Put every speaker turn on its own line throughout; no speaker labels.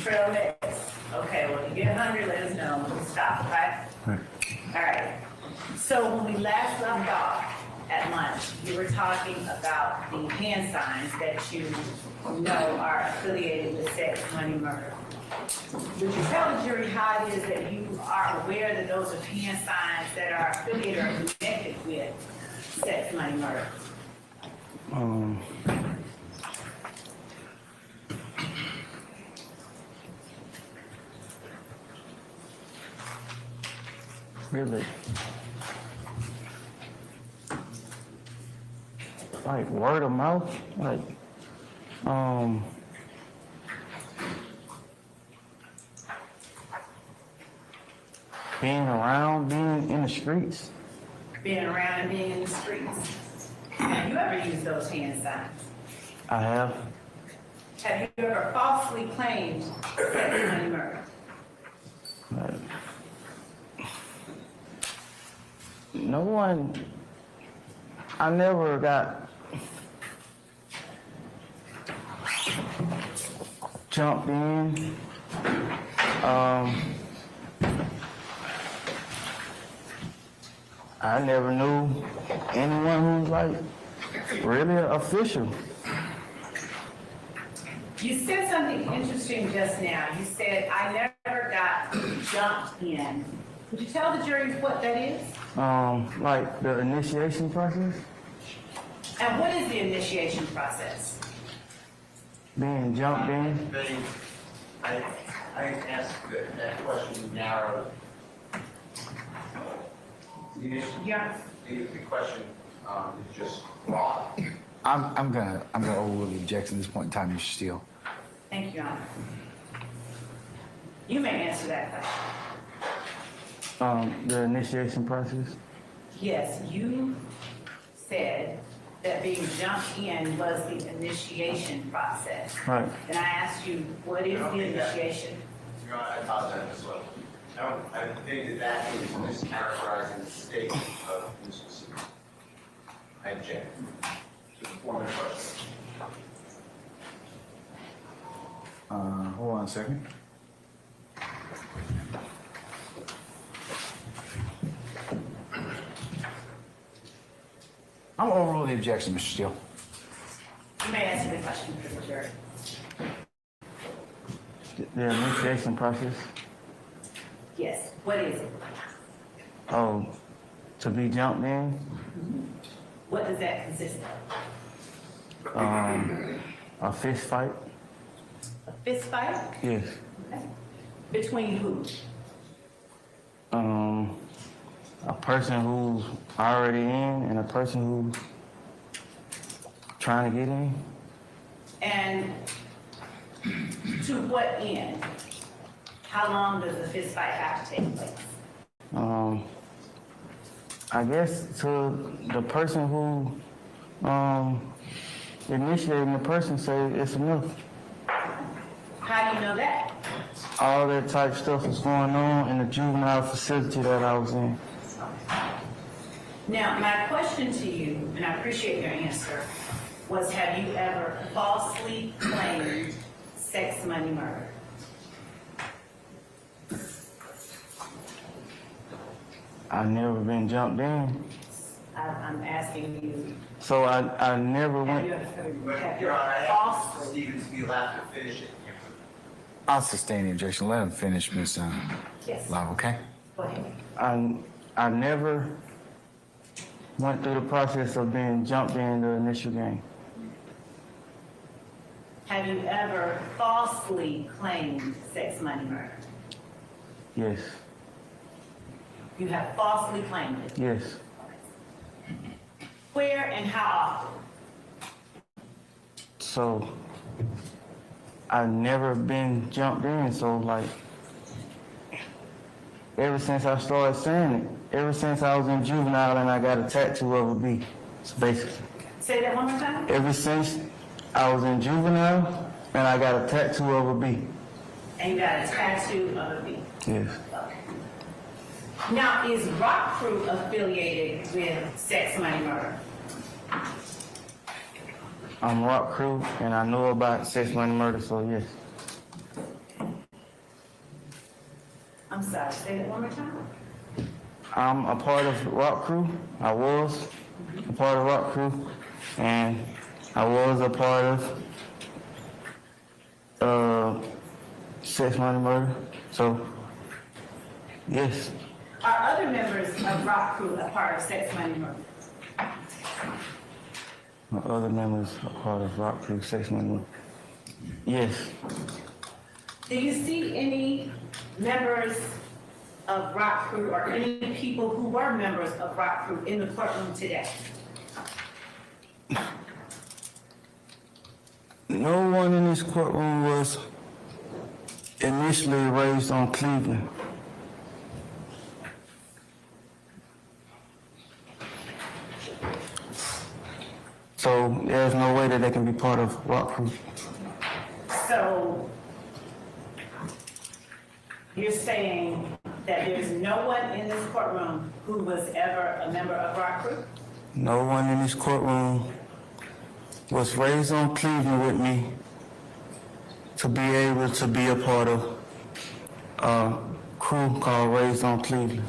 Trail mix. Okay, well, you get hungry, let us know. We'll stop, right?
Right.
All right. So when we last left off at lunch, you were talking about the hand signs that you know are affiliated with sex, money, murder. Would you tell the jury how it is that you are aware that those are hand signs that are affiliated or connected with sex, money, murder?
Really? Like word of mouth? Like, being around, being in the streets.
Being around and being in the streets. Have you ever used those hand signs?
I have.
Have you ever falsely claimed sex, money, murder?
Like, no one, I never got jumped in. I never knew anyone who's like really official.
You said something interesting just now. You said, I never got jumped in. Could you tell the jury what that is?
Like the initiation process,
And what is the initiation process?
being jumped in.
I asked that question narrow.
Yeah.
The question is just broad.
I'm gonna overrule the objection at this point in time, Mr. Steele.
Thank you, Your Honor. You may answer that question.
The initiation process.
Yes, you said that being jumped in was the initiation process.
Right.
And I asked you, what is the initiation?
Your Honor, I apologize as well. I think that is mischaracterizing the statement of Mr. Steele. I object to the former question.
Hold on a second. I'm gonna overrule the objection, Mr. Steele.
You may answer the question for the jury.
The initiation process.
Yes, what is it?
Oh, to be jumped in.
What does that consist of?
A fist fight.
A fist fight?
Yes.
Okay. Between who?
A person who's already in and a person who's trying to get in.
And to what end? How long does the fist fight have to take place?
I guess to the person who initiating the person say it's enough.
How do you know that?
All that type stuff was going on in the juvenile facility that I was in.
Now, my question to you, and I appreciate your answer, was have you ever falsely claimed sex, money, murder?
I never been jumped in.
I'm asking you,
So I never
have you
went.
ever
Your Honor, I asked
falsely?
Stephen Steele have to finish it.
I'll sustain the objection. Let him finish, Ms.
Yes,
Love, okay?
go ahead.
I never went through the process of being jumped in the initial game.
Have you ever falsely claimed sex, money, murder?
Yes.
You have falsely claimed it.
Yes.
Where and how often?
So I've never been jumped in. So like ever since I started saying it, ever since I was in juvenile and I got a tattoo of a bee. So basically,
Say that one more time.
ever since I was in juvenile and I got a tattoo of a bee.
And you got a tattoo of a bee.
Yes.
Okay. Now, is Rock Crew affiliated with sex, money, murder?
I'm Rock Crew and I know about sex, money, murder. So yes.
I'm sorry, say that one more time.
I'm a part of Rock Crew. I was a part of Rock Crew, and I was a part of sex, money, murder. So, yes,
Are other members of Rock Crew a part of Sex, Money, Murder?
my other members are part of Rock Crew, sex, money, murder. Yes,
Do you see any members of Rock Crew or any people who were members of Rock Crew in the courtroom today?
no one in this courtroom was initially raised on Cleveland. So there's no way that they can be part of Rock Crew.
So you're saying that there's no one in this courtroom who was ever a member of Rock Crew?
No one in this courtroom was raised on Cleveland with me to be able to be a part of a crew called Raised on Cleveland.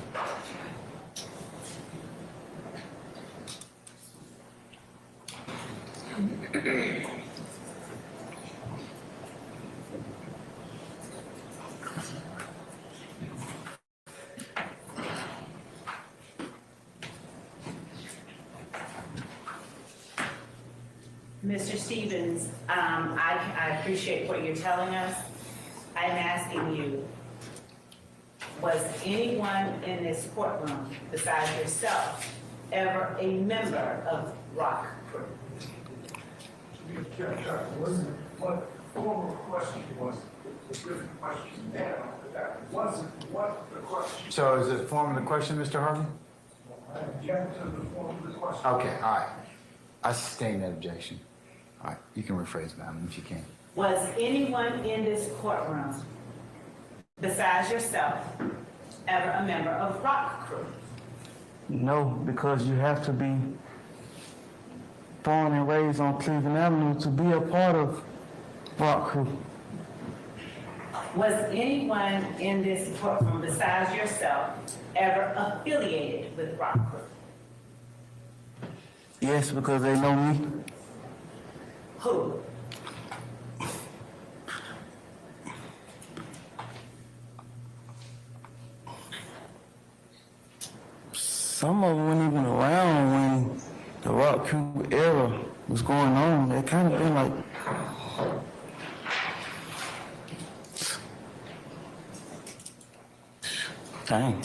Mr. Stevens, I appreciate what you're telling us. I'm asking you, was anyone in this courtroom besides yourself ever a member of Rock Crew?
Wasn't what the former question was, the different question now, but that wasn't what the question.
So is it forming the question, Mr. Harvey?
I object to the form of the question.
Okay, all right. I sustain that objection. All right, you can rephrase, madam, if you can.
Was anyone in this courtroom besides yourself ever a member of Rock Crew?
No, because you have to be born and raised on Cleveland Avenue to be a part of Rock Crew.
Was anyone in this courtroom besides yourself ever affiliated with Rock Crew?
Yes, because they know me.
Who?
Some of them weren't even around when the Rock Crew era was going on. They kind of been like, dang.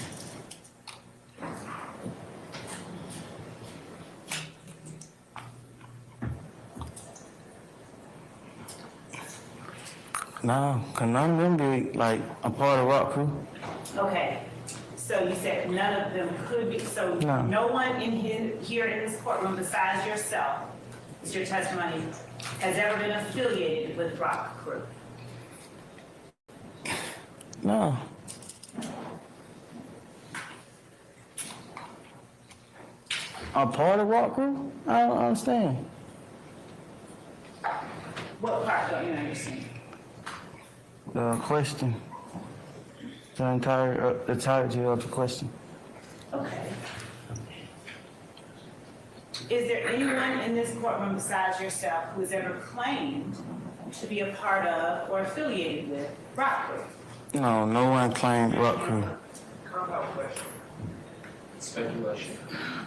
No, cause none of them be like a part of Rock Crew.
Okay, so you said none of them could be, so
No.
no one in here in this courtroom besides yourself, is your testimony, has ever been affiliated with Rock Crew?
No. A part of Rock Crew? I don't understand.
What part don't you understand?
The question. The entirety of the question.
Okay. Is there anyone in this courtroom besides yourself who has ever claimed to be a part of or affiliated with Rock Crew?
No, no one claimed Rock Crew.
Compound question.
Speculation.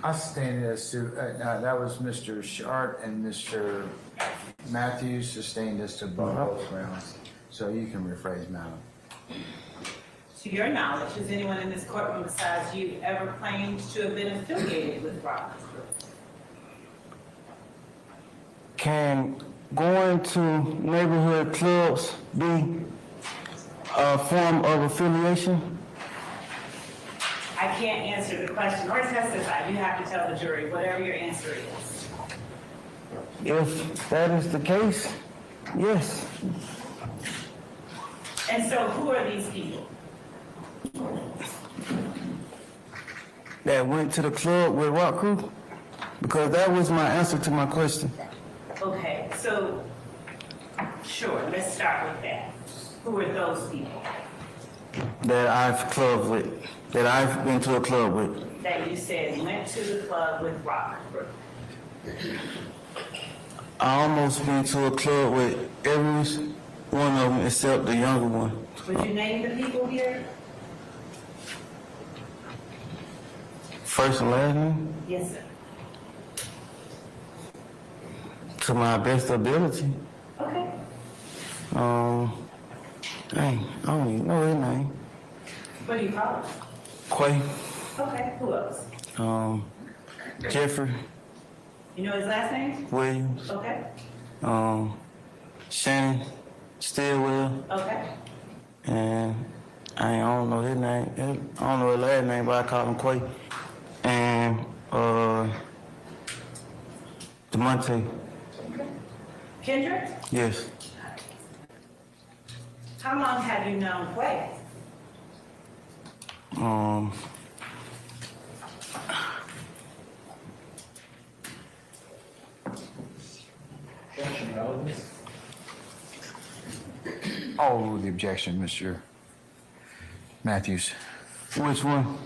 I sustain it as to, that was Mr. Shart and Mr. Matthews sustained this to both grounds. So you can rephrase, madam.
To your knowledge, has anyone in this courtroom besides you ever claimed to have been affiliated with Rock Crew?
Can going to neighborhood clubs be a form of affiliation?
I can't answer the question or testify. You have to tell the jury whatever your answer is.
If that is the case, yes.
And so who are these people?
That went to the club with Rock Crew? Because that was my answer to my question.
Okay, so, sure, let's start with that. Who are those people?
that I've clubbed with, that I've been to a club with.
That you said went to the club with Robert?
I almost been to a club with every one of them except the younger one.
Would you name the people here?
First and last name,
Yes, sir.
to my best ability.
Okay.
Dang, I don't even know his name.
What do you call it?
Quay,
Okay, who else?
Jeffrey
You know his last name?
Williams,
Okay,
Shannon Stillwell,
okay.
and I don't know his name. I don't know his last name, but I call him Quay. And DeMonte,
Kendrick,
yes.
how long have you known Quay?
I'll rule the objection, Mr. Matthews.
Which one?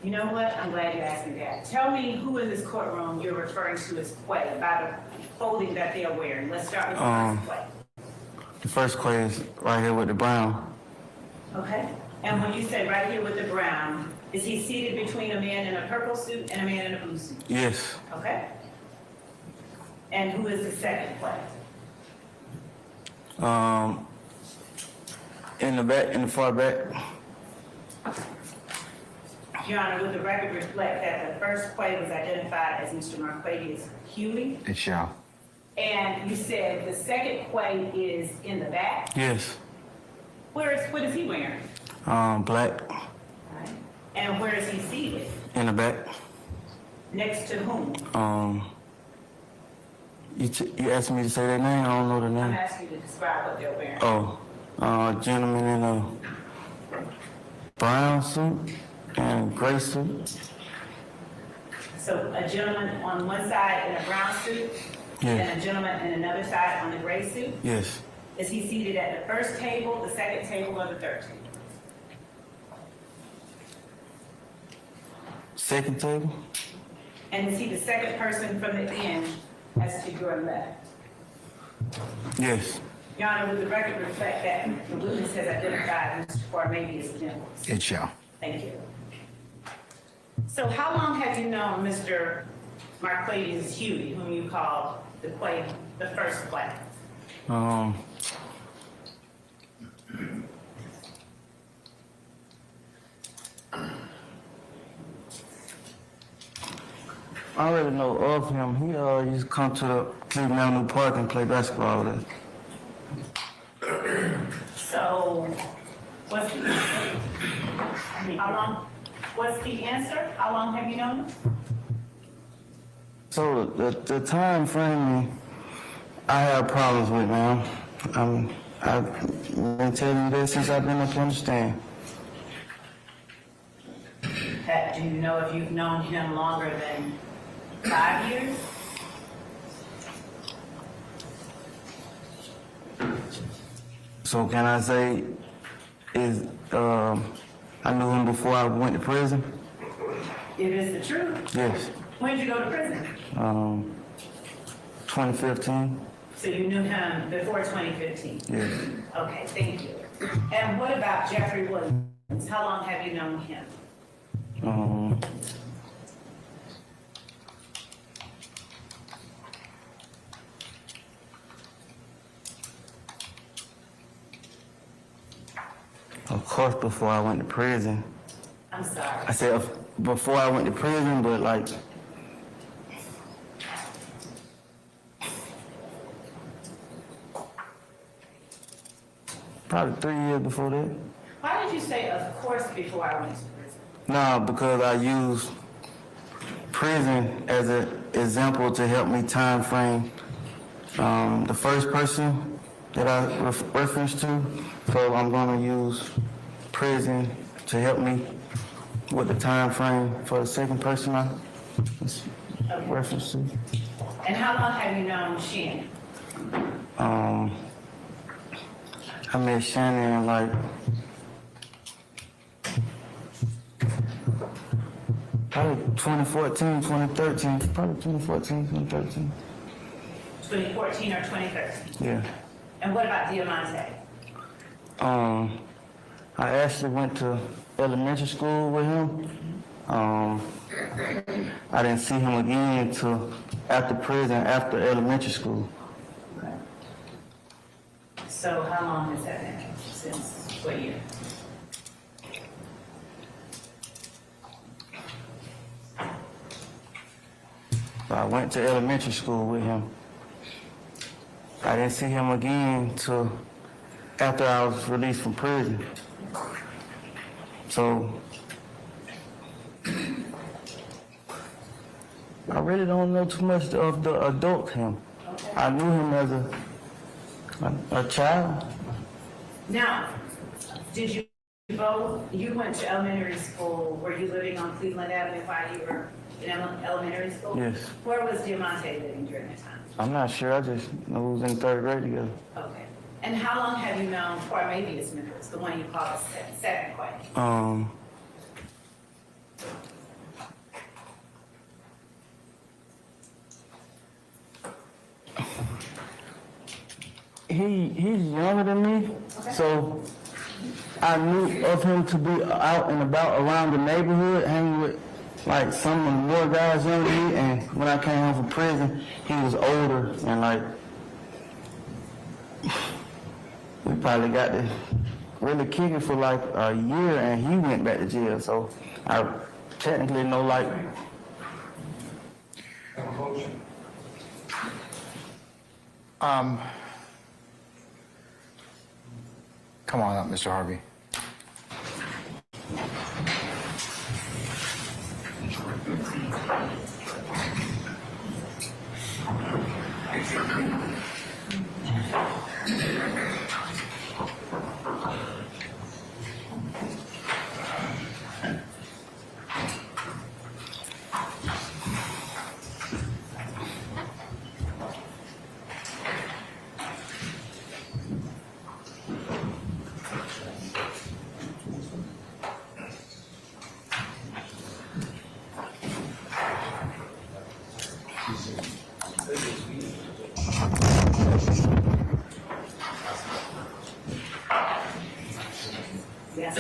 You know what? I'm glad you asked me that. Tell me who in this courtroom you're referring to as Quay, by the clothing that they are wearing. Let's start with the first Quay.
The first Quay is right here with the brown.
Okay? And when you say right here with the brown, is he seated between a man in a purple suit and a man in a blue suit?
Yes.
Okay? And who is the second Quay?
In the back, in the far back.
Your Honor, would the record reflect that the first Quay was identified as Mr. Marquadius Huey?
It shall.
And you said the second Quay is in the back?
Yes.
What is he wearing?
Black.
Right. And where is he seated?
In the back.
Next to whom?
You asked me to say that name? I don't know the
I'm
name.
asking you to describe what they're wearing.
Gentleman in a brown suit and gray suit.
So a gentleman on one side in a brown suit,
Yes.
and a gentleman in another side on the gray suit?
Yes.
Is he seated at the first table, the second table, or the third table?
Second table?
And is he the second person from the end as to your left?
Yes.
Your Honor, would the record reflect that the witness has identified Mr. Cornelius Nichols?
It shall.
Thank you. So how long have you known Mr. Marquadius Huey, whom you called the first Quay?
I already know of him. He used to come to the Cleveland Avenue Park and play basketball with us.
So, what's the answer? How long? What's the answer? How long have you known him?
So the time frame I have problems with, ma'am. I've been telling you that since I've been up to understand.
Do you know if you've known him longer than 5 years?
So can I say I knew him before I went to prison?
It is the truth.
Yes.
When did you go to prison?
2015?
So you knew him before 2015?
Yes.
Okay, thank you. And what about Jeffrey Williams? How long have you known him?
Of course, before I went to prison.
I'm sorry.
I said before I went to prison, but like probably 3 years before that.
Why did you say, of course, before I went to prison?
No, because I used prison as an example to help me time frame the first person that I referenced to. So I'm going to use prison to help me with the time frame for the second person I referenced to.
And how long have you known Shannon?
I met Shannon like Probably 2014, 2013, probably 2014, 2013.
2014 or 2013?
Yeah.
And what about Diamante?
I actually went to elementary school with him. I didn't see him again until after prison, after elementary school.
So how long has that been? Since what year?
So I went to elementary school with him. I didn't see him again until after I was released from prison. So I really don't know too much of the adult him. I knew him as a child.
Now, did you you went to elementary school, were you living on Cleveland Avenue while you were in elementary school?
Yes.
Where was Diamante living during that time?
I'm not sure. I just know we was in third grade together.
Okay. And how long have you known Cornelius members, the one you call the second quake?
He's younger than me, so I knew of him to be out and about around the neighborhood, hanging with like some of the more guys younger than me. And when I came home from prison, he was older and like we probably got to really kick it for like a year, and he went back to jail. So I technically know like.
Have a motion.
Come on up, Mr. Harvey.
Yes.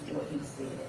What you said.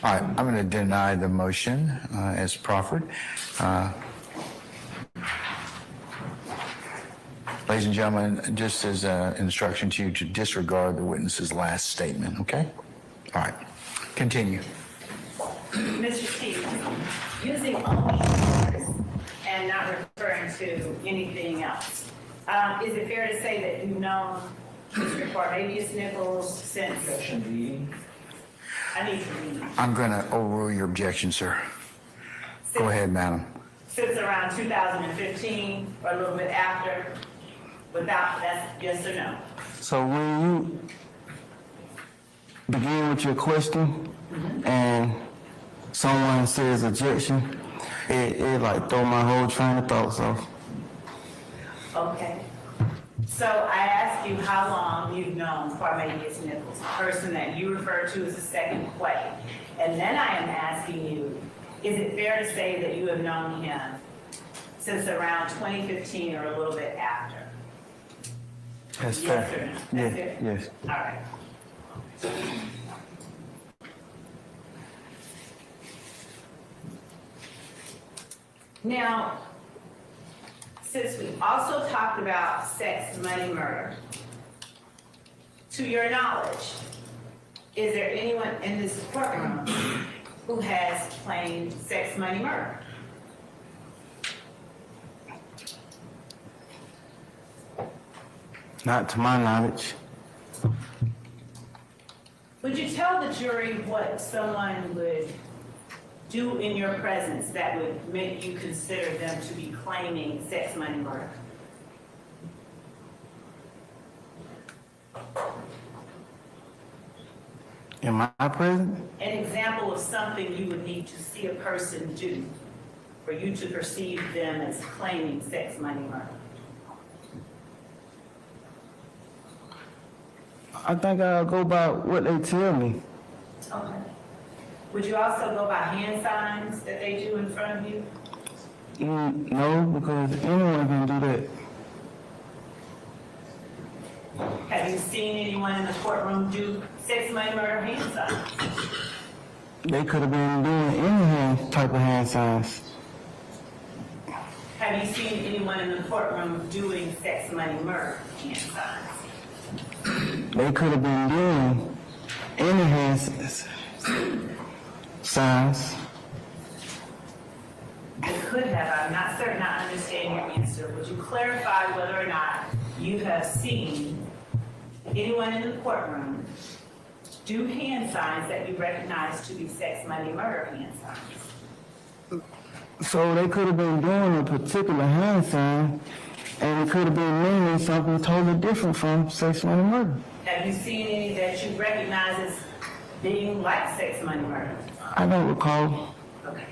All right, I'm going to deny the motion as proffered. Ladies and gentlemen, just as an instruction to you to disregard the witness's last statement, okay? All right, continue.
Mr. Stevens, using only yours and not referring to anything else, is it fair to say that you've known Mr. Cornelius Nichols since? I need to read.
I'm going to overrule your objection, sir. Go ahead, madam.
Since around 2015 or a little bit after, without, that's yes or no?
So when you begin with your question and someone says objection, it like throw my whole train of thoughts off.
Okay. So I asked you how long you've known Cornelius Nichols, the person that you refer to as the second Quay. And then I am asking you, is it fair to say that you have known him since around 2015 or a little bit after?
That's
Yes
fair.
or no? That's
Yeah,
it?
yes.
All right. Now, since we also talked about sex, money, murder, to your knowledge, is there anyone in this courtroom who has claimed sex, money, murder?
Not to my knowledge.
Would you tell the jury what someone would do in your presence that would make you consider them to be claiming sex, money, murder?
Am I present?
An example of something you would need to see a person do for you to perceive them as claiming sex, money, murder.
I think I'll go by what they tell me.
Okay. Would you also go by hand signs that they do in front of you?
No, because anyone can do that.
Have you seen anyone in the courtroom do sex, money, murder hand signs?
They could have been doing any type of hand signs.
Have you seen anyone in the courtroom doing sex, money, murder hand signs?
They could have been doing any hand signs.
They could have. I'm not certain I understand your answer. Would you clarify whether or not you have seen anyone in the courtroom do hand signs that you recognize to be sex, money, murder hand signs?
So they could have been doing a particular hand sign, and it could have been meaning something totally different from sex, money, murder.
Have you seen any that you recognize as being like sex, money, murder?
I don't recall.
Okay.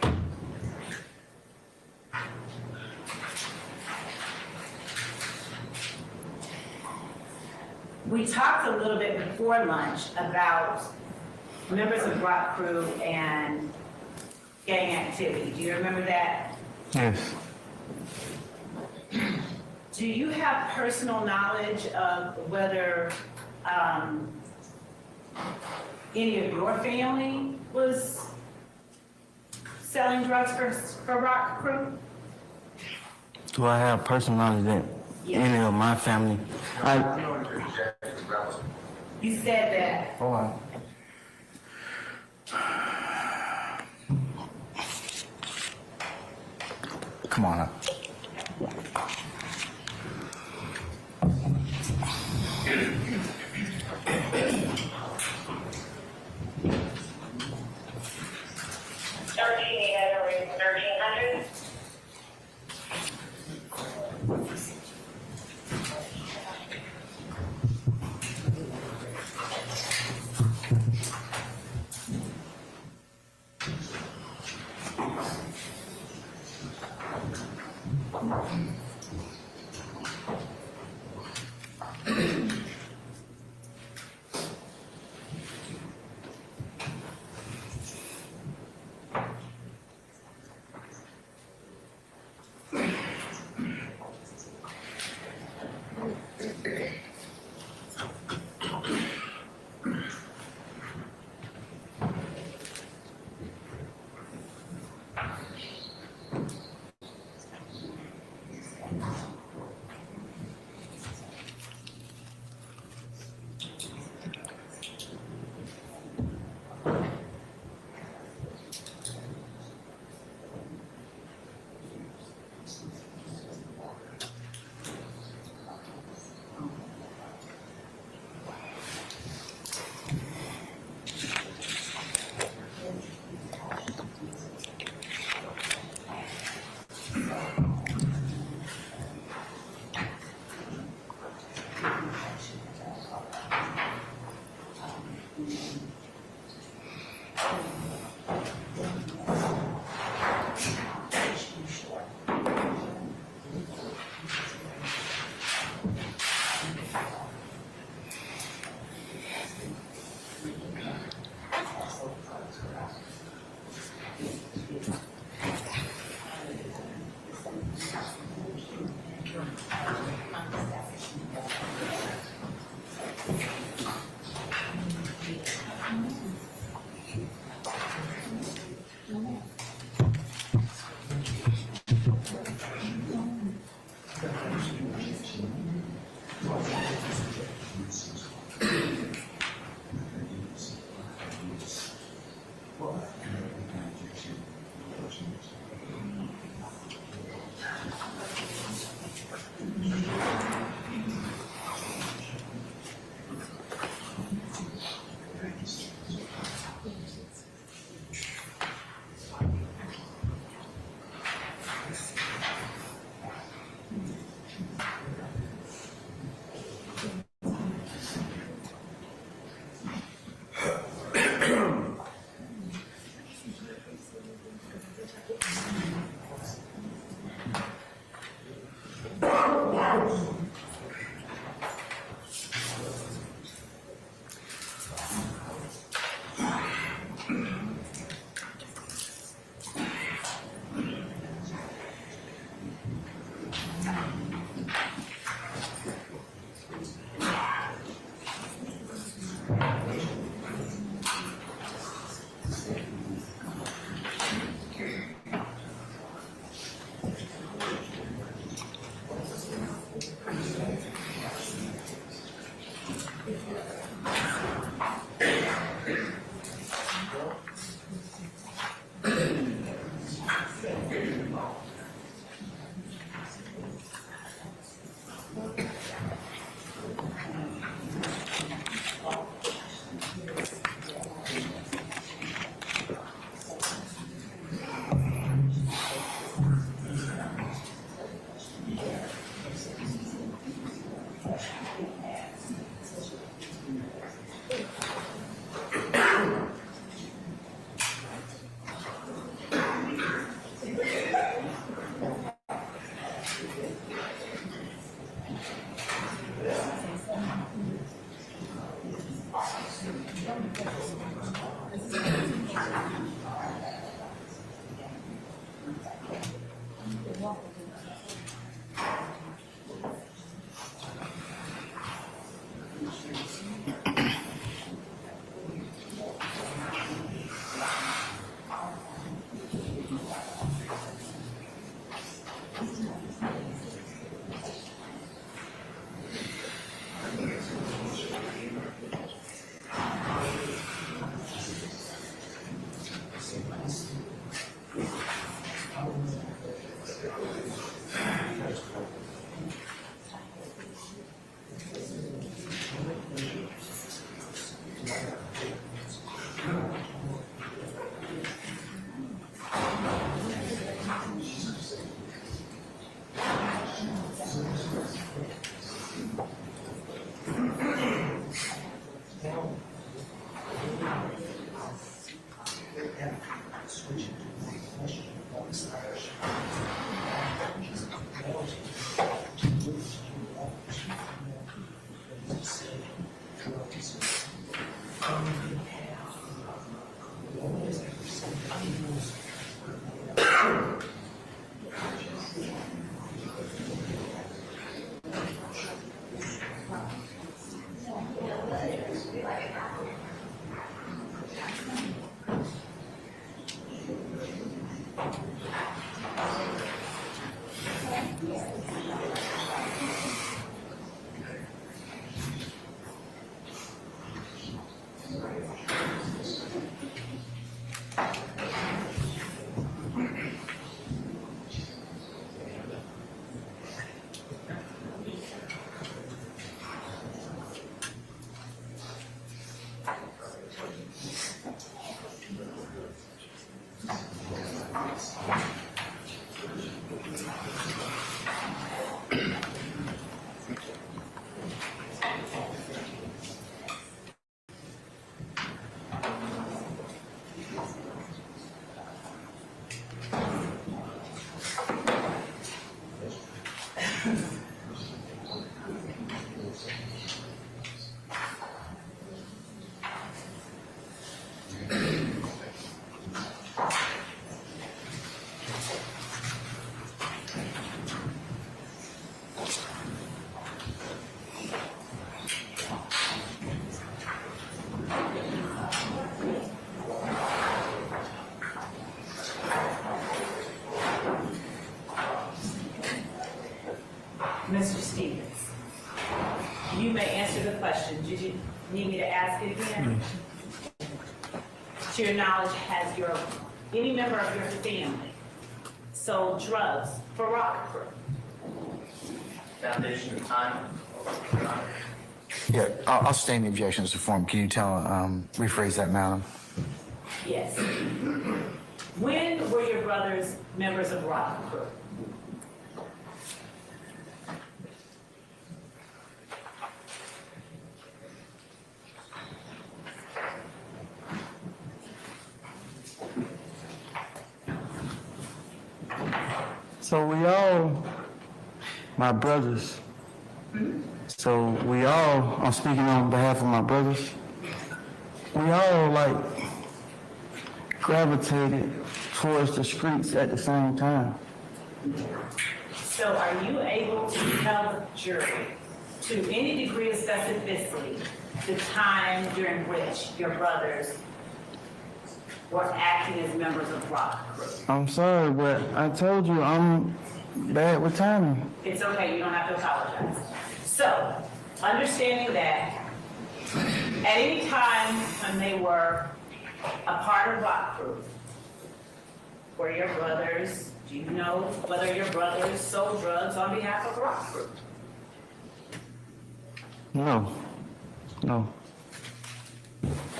We talked a little bit before lunch about members of Rock Crew and gang activity. Do you remember that?
Yes.
Do you have personal knowledge of whether any of your family was selling drugs for Rock Crew?
Do I have personal knowledge that any of my family?
You said that.
Hold on. Come on up.
Mr. Stevens, you may answer the question. Did you need me to ask it again? To your knowledge, has any member of your family sold drugs for Rock Crew?
Foundation of time.
Yeah, I'll sustain the objection to form. Can you rephrase that, madam?
Yes. When were your brothers members of Rock Crew?
So we all, my brothers, so we all, I'm speaking on behalf of my brothers, we all like gravitated towards the streets at the same time.
So are you able to tell the jury to any degree of specificity the time during which your brothers were acting as members of Rock Crew?
I'm sorry, but I told you I'm bad with timing.
It's okay, you don't have to apologize. So, understanding that At any time when they were a part of Rock Crew, were your brothers, do you know whether your brothers sold drugs on behalf of Rock Crew?
No. No.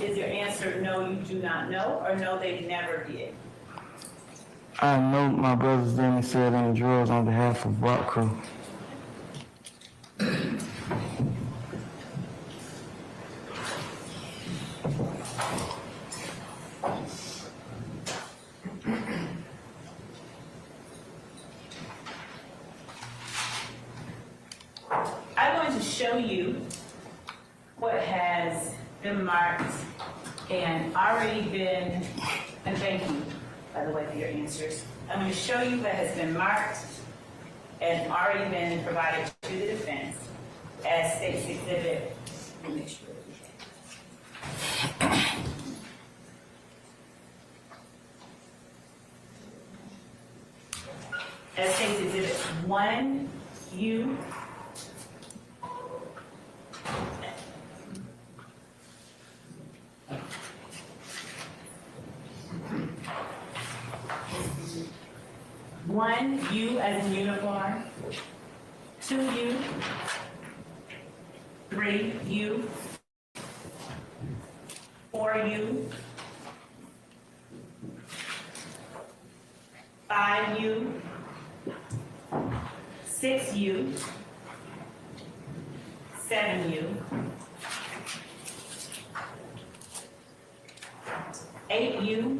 Is your answer no, you do not know, or no, they never did?
I know my brothers didn't sell any drugs on behalf of Rock Crew.
I'm going to show you what has been marked and already been, and thank you, by the way, for your answers. I'm going to show you what has been marked and already been provided to the defense as state's exhibit. Let me make sure that we have. As state's exhibit 1U. One, U as in uniform. 2U. 3U. 4U. 5U. 6U. 7U. 8U.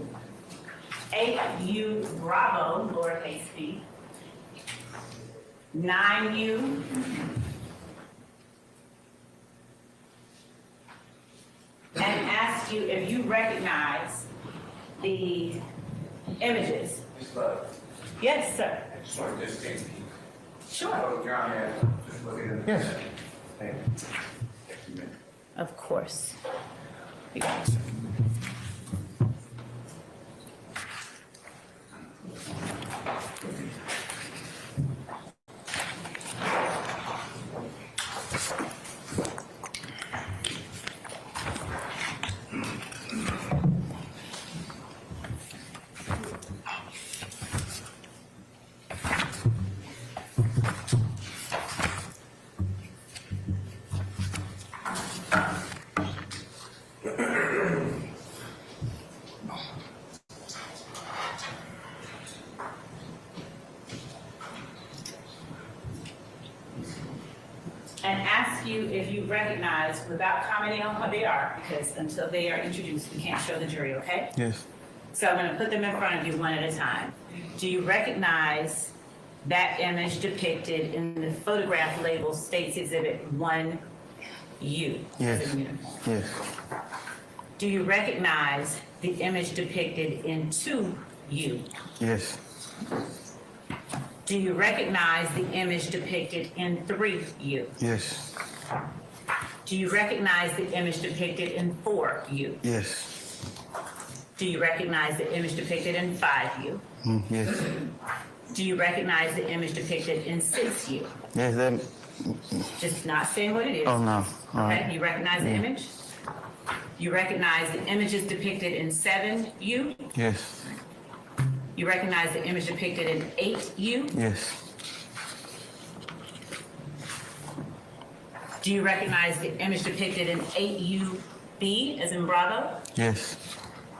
8U Bravo, lowercase b. 9U. And ask you if you recognize the images.
Ms. Love,
Yes, sir.
I just wanted to state,
Sure.
oh, Your Honor, just looking at.
Yes.
Thank you.
Of course. You got it. And ask you if you recognize, without commenting on what they are, because until they are introduced, we can't show the jury, okay?
Yes.
So I'm gonna put them in front of you one at a time. Do you recognize that image depicted in the photograph labeled States Exhibit 1U?
Yes.
as in uniform?
Yes.
Do you recognize the image depicted in 2U?
Yes.
Do you recognize the image depicted in 3U?
Yes.
Do you recognize the image depicted in 4U?
Yes.
Do you recognize the image depicted in 5U?
Yes.
Do you recognize the image depicted in 6U?
Yes. That.
Just not saying what it is.
Oh no. All right.
Okay, you recognize the image? You recognize the images depicted in 7U?
Yes.
You recognize the image depicted in 8U?
Yes.
Do you recognize the image depicted in 8UB, as in Bravo?
Yes.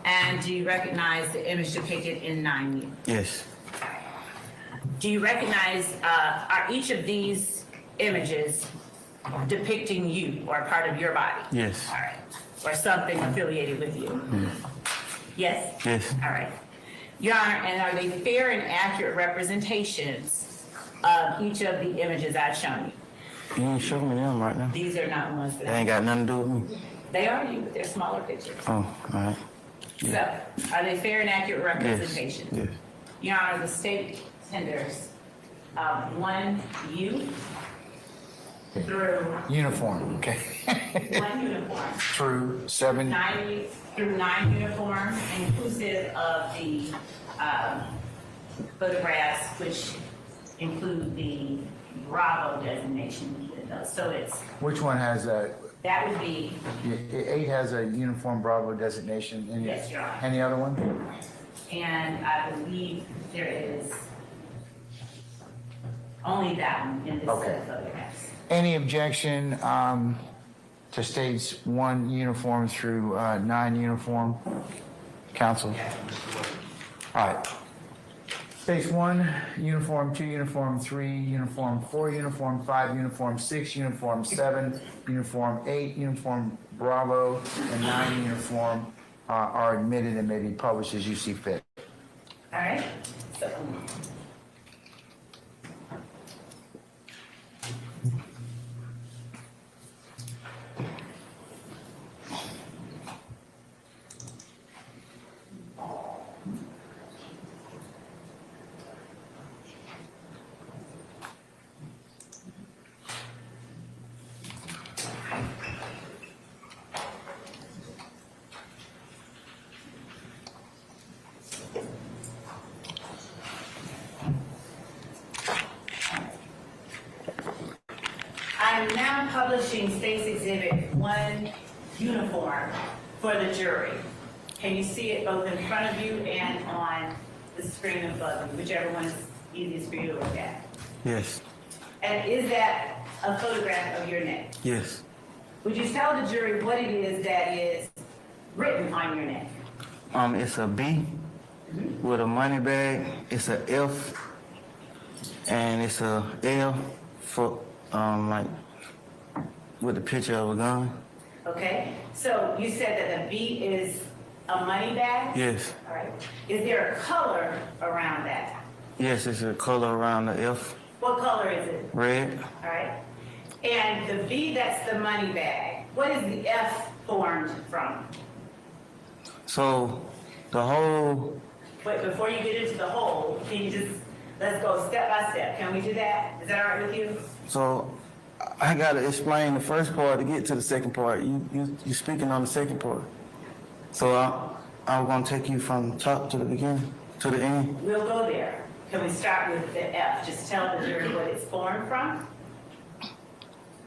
And do you recognize the image depicted in 9U?
Yes.
Do you recognize, are each of these images depicting you or a part of your body?
Yes.
All right. Or something affiliated with you? Yes?
Yes.
All right. Your Honor, and are they fair and accurate representations of each of the images I've shown you?
You ain't showing me them right now.
These are not ones
They
that
ain't got nothing to do with me.
they are you, but they're smaller pictures.
Oh, all right.
So, are they fair and accurate
Yes.
representations?
Yes.
Your Honor, the state tenders 1U through
Uniform, okay.
1 uniform,
True, 7,
9 through 9 uniform, inclusive of the photographs, which include the Bravo designation. So it's
which one has that
That would be,
8 has a uniform Bravo designation.
Yes, Your Honor.
Any other one?
and I believe there is only that one in this set
Okay.
of photographs.
Any objection to states 1 uniform through 9 uniform? Council? All right. States 1 uniform, 2 uniform, 3 uniform, 4 uniform, 5 uniform, 6 uniform, 7 uniform, 8 uniform Bravo, and 9 uniform are admitted and may be published as you see fit.
All right, so. I'm now publishing State's Exhibit 1 uniform for the jury. Can you see it both in front of you and on the screen above you, whichever one is easiest for you to look at?
Yes,
And is that a photograph of your neck?
yes.
Would you tell the jury what it is that is written on your neck?
It's a B with a money bag. It's a F, and it's a L for like with a picture of a gun.
Okay, so you said that the B is a money bag?
Yes,
All right. Is there a color around that?
yes. It's a color around the F,
What color is it?
red.
All right. And the B, that's the money bag. What is the F formed from?
So the whole
Wait, before you get into the whole, can you just, let's go step by step. Can we do that? Is that all right with you?
So I gotta explain the first part to get to the second part. You speaking on the second part. So I'm gonna take you from top to the beginning to the end.
We'll go there. Can we start with the F? Just tell the jury what it's formed from,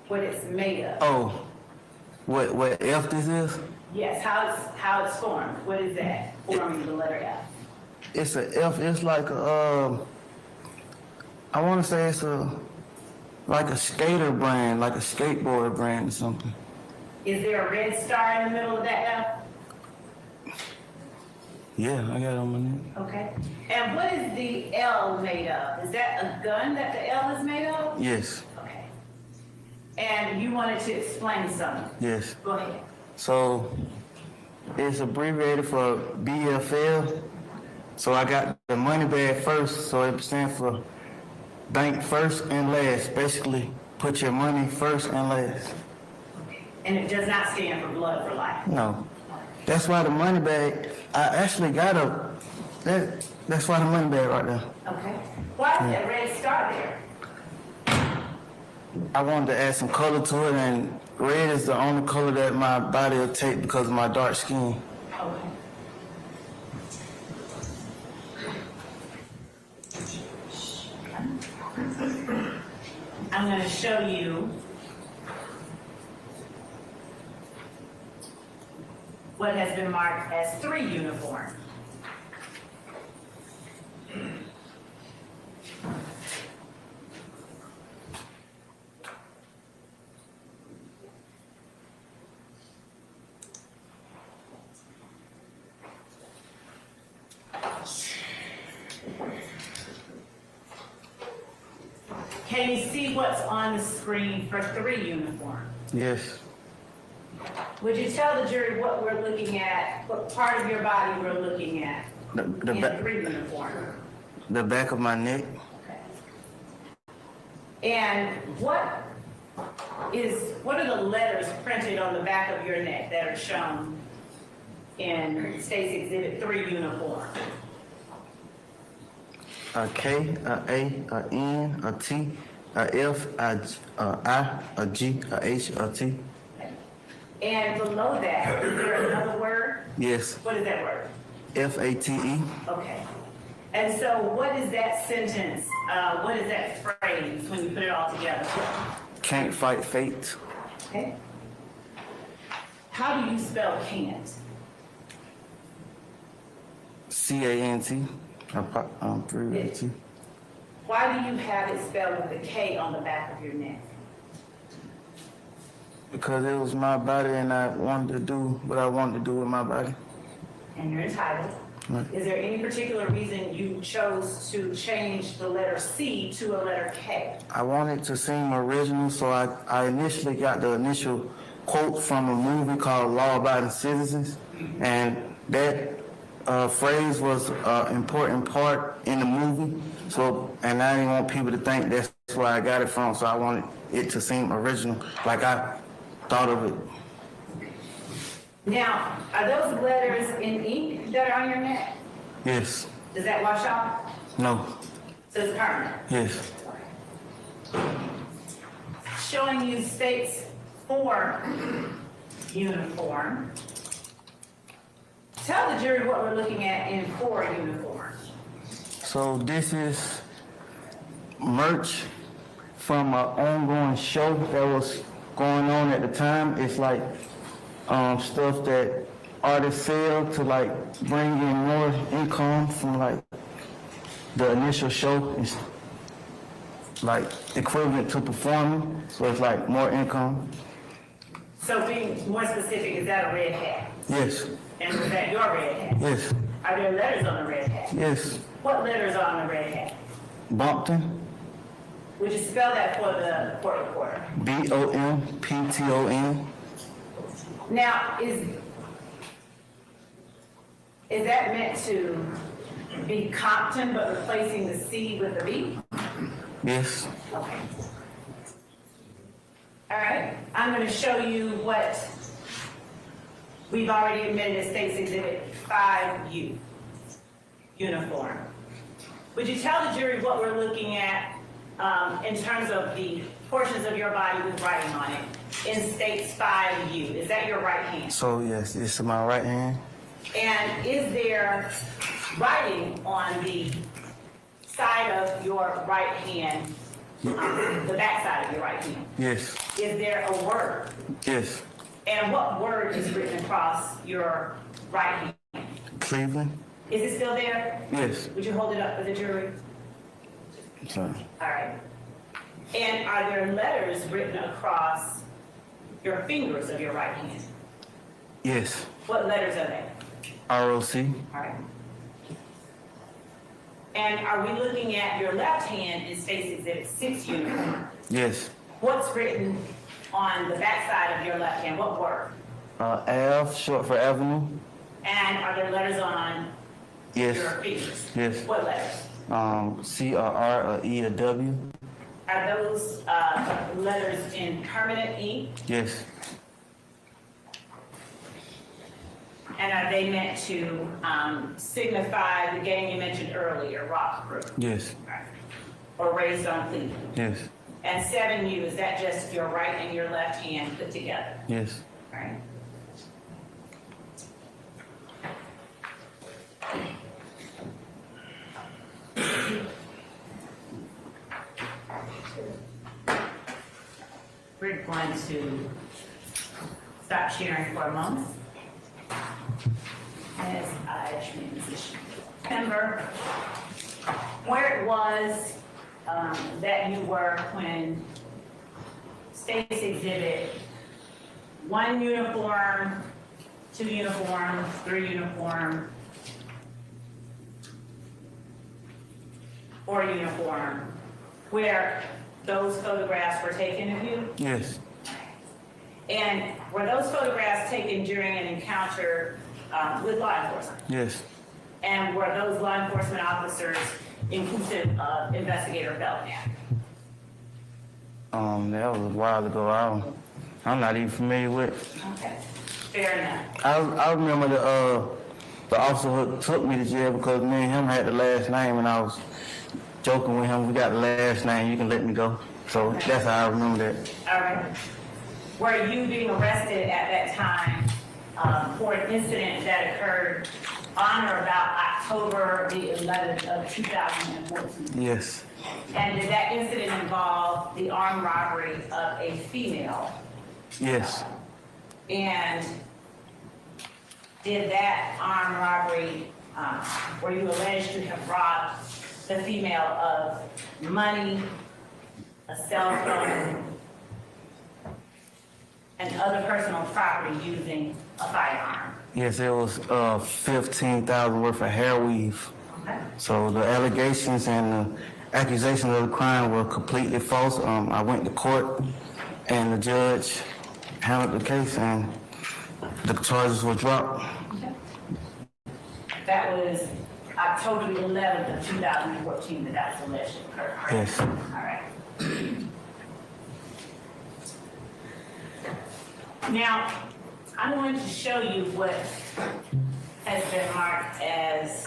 what it's made of.
Oh, what F this is?
Yes, how it's formed. What is that? Forming the letter F.
It's a F. It's like a I want to say it's like a skater brand, like a skateboard brand or something.
Is there a red star in the middle of that
Yeah, I got it on my neck.
F? Okay. And what is the L made of? Is that a gun that the L is made of?
Yes,
Okay. And you wanted to explain something.
yes.
Go ahead.
So it's abbreviated for BFL. So I got the money bag first, so it stands for bank first and last. Basically, put your money first and last.
And it does not stand for blood for life.
No, that's why the money bag. I actually got that's why the money bag right there.
Okay. Why is that red star there?
I wanted to add some color to it, and red is the only color that my body will take because of my dark skin.
Okay. I'm going to show you what has been marked as 3 uniform. Can you see what's on the screen for 3 uniform?
Yes,
Would you tell the jury what we're looking at, what part of your body we're looking at
the
in 3 uniform?
the back of my neck.
Okay. And what are the letters printed on the back of your neck that are shown in State's Exhibit 3 uniform?
A K, a A, a N, a T, a F, a I, a G, a H, a T.
And below that, is there another word?
Yes,
What is that word?
FATE.
Okay. And so what is that sentence, what is that phrase when you put it all together?
Can't fight fate.
Okay. How do you spell can't?
C-A-N-T. T.
Why do you have it spelled with a K on the back of your neck?
Because it was my body and I wanted to do what I wanted to do with my body.
And you're entitled.
Right.
Is there any particular reason you chose to change the letter C to a letter K?
I wanted to seem original, so I initially got the initial quote from a movie called Law Abiding Citizens, and that phrase was an important part in the movie. So, and I didn't want people to think that's where I got it from, so I wanted it to seem original, like I thought of it.
Now, are those letters in ink that are on your neck?
Yes.
Does that wash off?
No.
So it's permanent?
Yes.
Showing you states for uniform. Tell the jury what we're looking at in for uniform.
So this is merch from an ongoing show that was going on at the time. It's like stuff that artists sell to like bring in more income from like the initial show. It's like equivalent to performing, so it's like more income.
So being more specific, is that a red hat?
Yes,
And is that your red hat?
yes,
Are there letters on the red hat?
yes.
What letters are on the red hat?
Bompton,
Would you spell that for the court reporter?
B-O-M-P-T-O-N.
Now, is that meant to be Compton, but replacing the C with the B?
Yes,
Okay. All right, I'm going to show you what we've already admitted as State's Exhibit 5U, uniform. Would you tell the jury what we're looking at in terms of the portions of your body with writing on it in State's 5U? Is that your right hand?
so yes, it's my right hand.
And is there writing on the side of your right hand, the back side of your right hand?
Yes,
Is there a word?
yes.
And what word is written across your right hand?
Cleveland,
Is it still there?
yes.
Would you hold it up for the jury?
Sorry.
All right. And are there letters written across your fingers of your right hand?
Yes,
What letters are they?
R-O-C,
All right. And are we looking at your left hand in State's Exhibit 6 uniform?
yes.
What's written on the back side of your left hand? What word?
Ave, short for avenue,
And are there letters on
yes,
your fingers?
yes.
What letters?
C-R-R, a E, a W,
Are those letters in permanent ink?
yes,
And are they meant to signify the gang you mentioned earlier, rock crew?
yes,
Or raised on Cleveland?
yes,
And 7U, is that just your right and your left hand put together?
yes.
Right? We're going to stop sharing for a moment. As I transition. Remember where it was that you were when State's Exhibit 1 uniform, 2 uniform, 3 uniform, 4 uniform, where those photographs were taken of you?
Yes,
And were those photographs taken during an encounter with law enforcement?
yes,
And were those law enforcement officers inclusive of Investigator Belknap?
that was a while ago. I'm not even familiar with.
Okay, fair enough.
I remember the officer who took me to jail because me and him had the last name, and I was joking with him. We got the last name. You can let me go. So that's how I remember that.
All right. Were you being arrested at that time for an incident that occurred on or about October the 11th of 2014?
Yes,
And did that incident involve the armed robbery of a female?
yes,
And did that armed robbery, were you alleged to have robbed the female of money, a cell phone, and other personal property using a firearm?
Yes, it was 15,000 worth of hair weave.
Okay.
So the allegations and the accusations of the crime were completely false. I went to court and the judge handled the case and the charges were dropped.
That was October 11th of 2014 that was alleged to occur, correct?
Yes.
All right. Now, I'm going to show you what has been marked as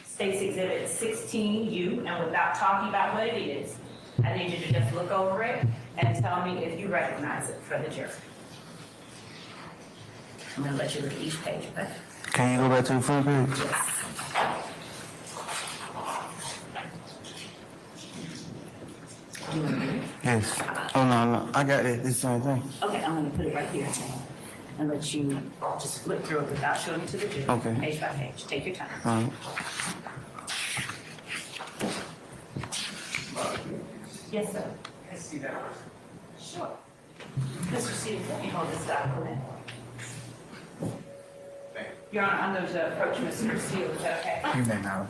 State's Exhibit 16U, and without talking about what it is, I need you to just look over it and tell me if you recognize it for the jury. I'm gonna let you look at each page, okay?
Can you go back to the front page? Yes. Oh, no, I got it. It's the same thing.
Okay, I'm gonna put it right here and let you just flip through it without showing it to the jury.
Okay.
Page by page, take your time.
All right.
Yes, sir.
Can I see that?
Sure. Mr. Stevens, let me hold this document.
Thank
Your Honor, I'm going to approach Mr. Steele, is that okay?
You may now.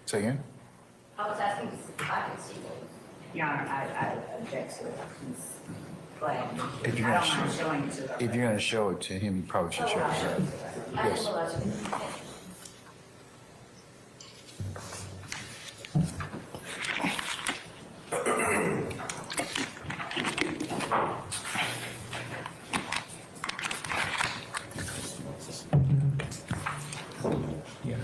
Say again?
I was asking if I could see it.
Your Honor, I object to it. He's glad.
If you're
I
gonna
don't mind
show-
showing it to the.
If you're gonna show it to him, you probably should show it to him. Yes. Yeah.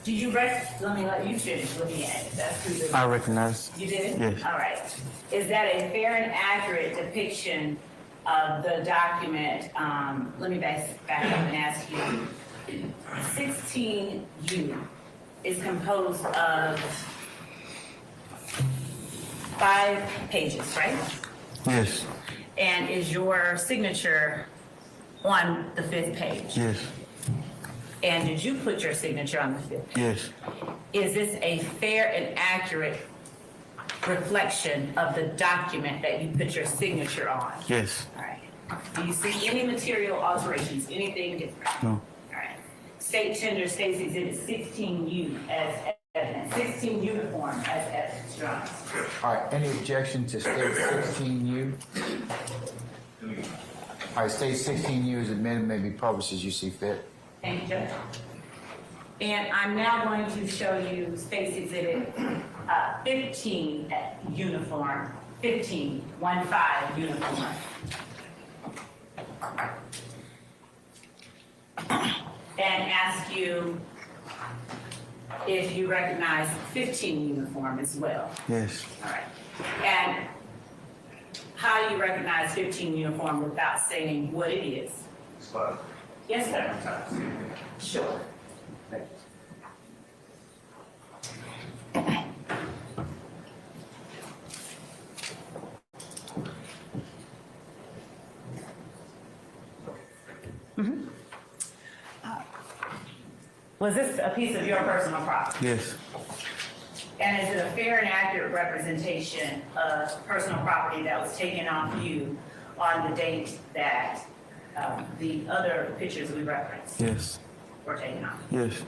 Did you let me let you finish looking at it. That's who the.
I recognize.
You did?
Yes.
All right. Is that a fair and accurate depiction of the document? Let me back up and ask you. 16U is composed of 5 pages, right?
Yes.
And is your signature on the 5th page?
Yes.
And did you put your signature on the 5th page?
Yes.
Is this a fair and accurate reflection of the document that you put your signature on?
Yes.
All right. Do you see any material alterations, anything different?
No.
All right. State tender State's Exhibit 16U as evidence, 16 uniform as evidence, Your Honor.
All right, any objection to state 16U? All right, state 16U is admitted, may be published as you see fit.
Thank you, Judge. And I'm now going to show you State's Exhibit 15 uniform, 15 uniform. And ask you if you recognize 15 uniform as well.
Yes.
All right. And how do you recognize 15 uniform without saying what it is?
Spot.
Yes, sir. Sure. Was this a piece of your personal property?
Yes.
And is it a fair and accurate representation of personal property that was taken off you on the date that the other pictures we referenced
Yes,
were taken off.
yes.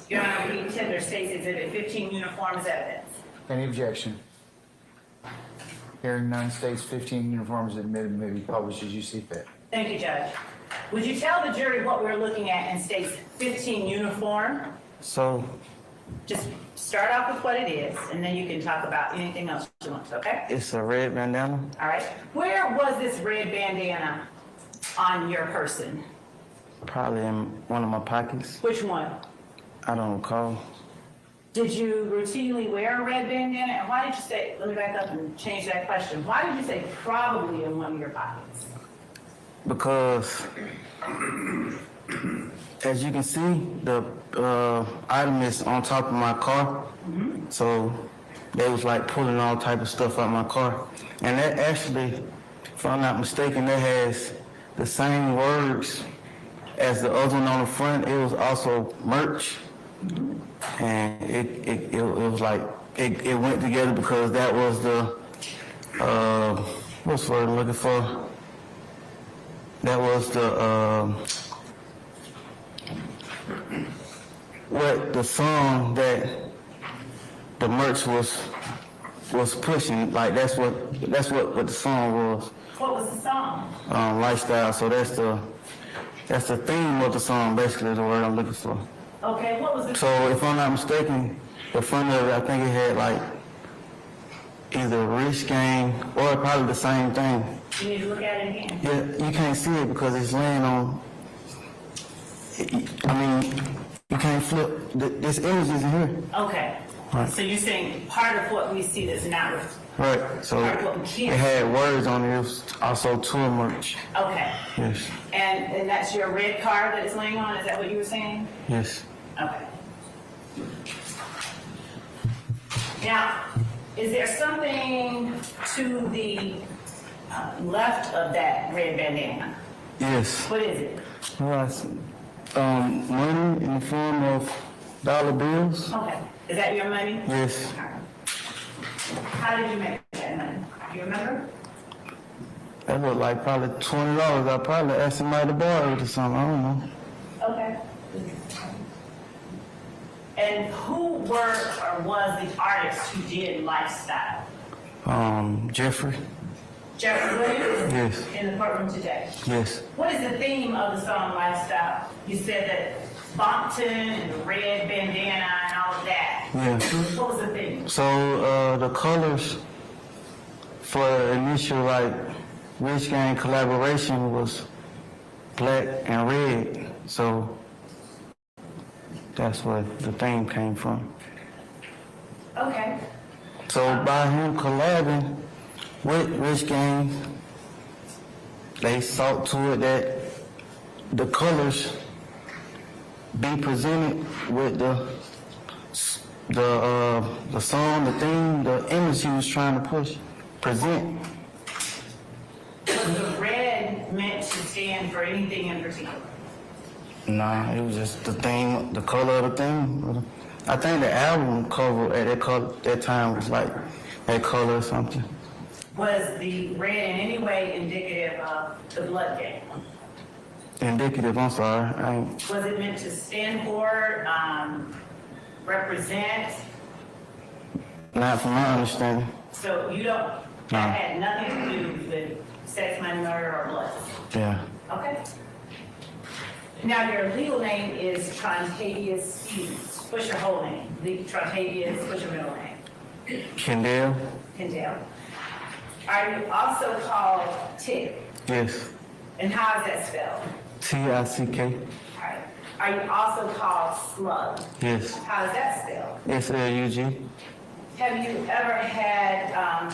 Your Honor, we tender State's Exhibit 15 uniform as evidence.
Any objection? Hearing none, states 15 uniforms admitted may be published as you see fit.
Thank you, Judge. Would you tell the jury what we're looking at in State's 15 uniform?
So,
Just start off with what it is, and then you can talk about anything else you want, okay?
it's a red bandana.
All right. Where was this red bandana on your person?
Probably in one of my pockets.
Which one?
I don't recall.
Did you routinely wear a red bandana? And why did you say, let me back up and change that question. Why did you say probably in one of your pockets?
Because, as you can see, the item is on top of my car. So they was like pulling all type of stuff out my car. And that actually, if I'm not mistaken, that has the same words as the other one on the front. It was also merch. And it was like, it went together because that was the, what's the word I'm looking for? That was the, what the song that the merch was pushing. Like that's what the song was.
What was the song?
Lifestyle. So that's the theme of the song, basically the word I'm looking for.
Okay, what was the...
So if I'm not mistaken, the front of it, I think it had like either Rich Gang or probably the same thing.
You need to look at it again.
Yeah, you can't see it because it's laying on. I mean, you can't flip. This image isn't here.
Okay.
Right.
So you're saying part of what we see that's not...
Right. So
Part of what we
it
can't...
had words on it. It was also tour merch.
Okay.
Yes.
And that's your red car that it's laying on? Is that what you were saying?
Yes.
Okay. Now, is there something to the left of that red bandana?
Yes.
What is it?
Right. Money in the form of dollar bills.
Okay. Is that your money?
Yes.
All right. How did you make that money? Do you remember?
That looked like probably $20. I probably asked somebody to borrow it or something. I don't know.
Okay. And who were or was the artist who did Lifestyle?
Jeffrey.
Jeffrey Williams?
Yes.
In the courtroom today.
Yes.
What is the theme of the song Lifestyle? You said that Bompton and the red bandana and all of that.
Yeah.
What was the theme?
So the colors for the initial like Rich Gang collaboration was black and red. So that's where the theme came from.
Okay.
So by him collabing with Rich Gang, they sought to it that the colors be presented with the song, the theme, the image he was trying to present.
Was the red meant to stand for anything in particular?
Nah, it was just the theme, the color of the theme. I think the album cover at that time was like that color or something.
Was the red in any way indicative of the blood gang?
Indicative, I'm sorry.
Was it meant to stand for, represent?
Not from my understanding.
So you don't, that had nothing to do with sex, money, murder, or blood?
Yeah.
Okay. Now, your legal name is Trontavious Stevens. What's your whole name? Trontavious, what's your middle name?
Kendall?
Kendall. Are you also called Tick?
Yes.
And how is that spelled?
T-I-C-K?
All right. Are you also called Slug?
Yes.
How is that spelled?
S-L-U-G?
Have you ever had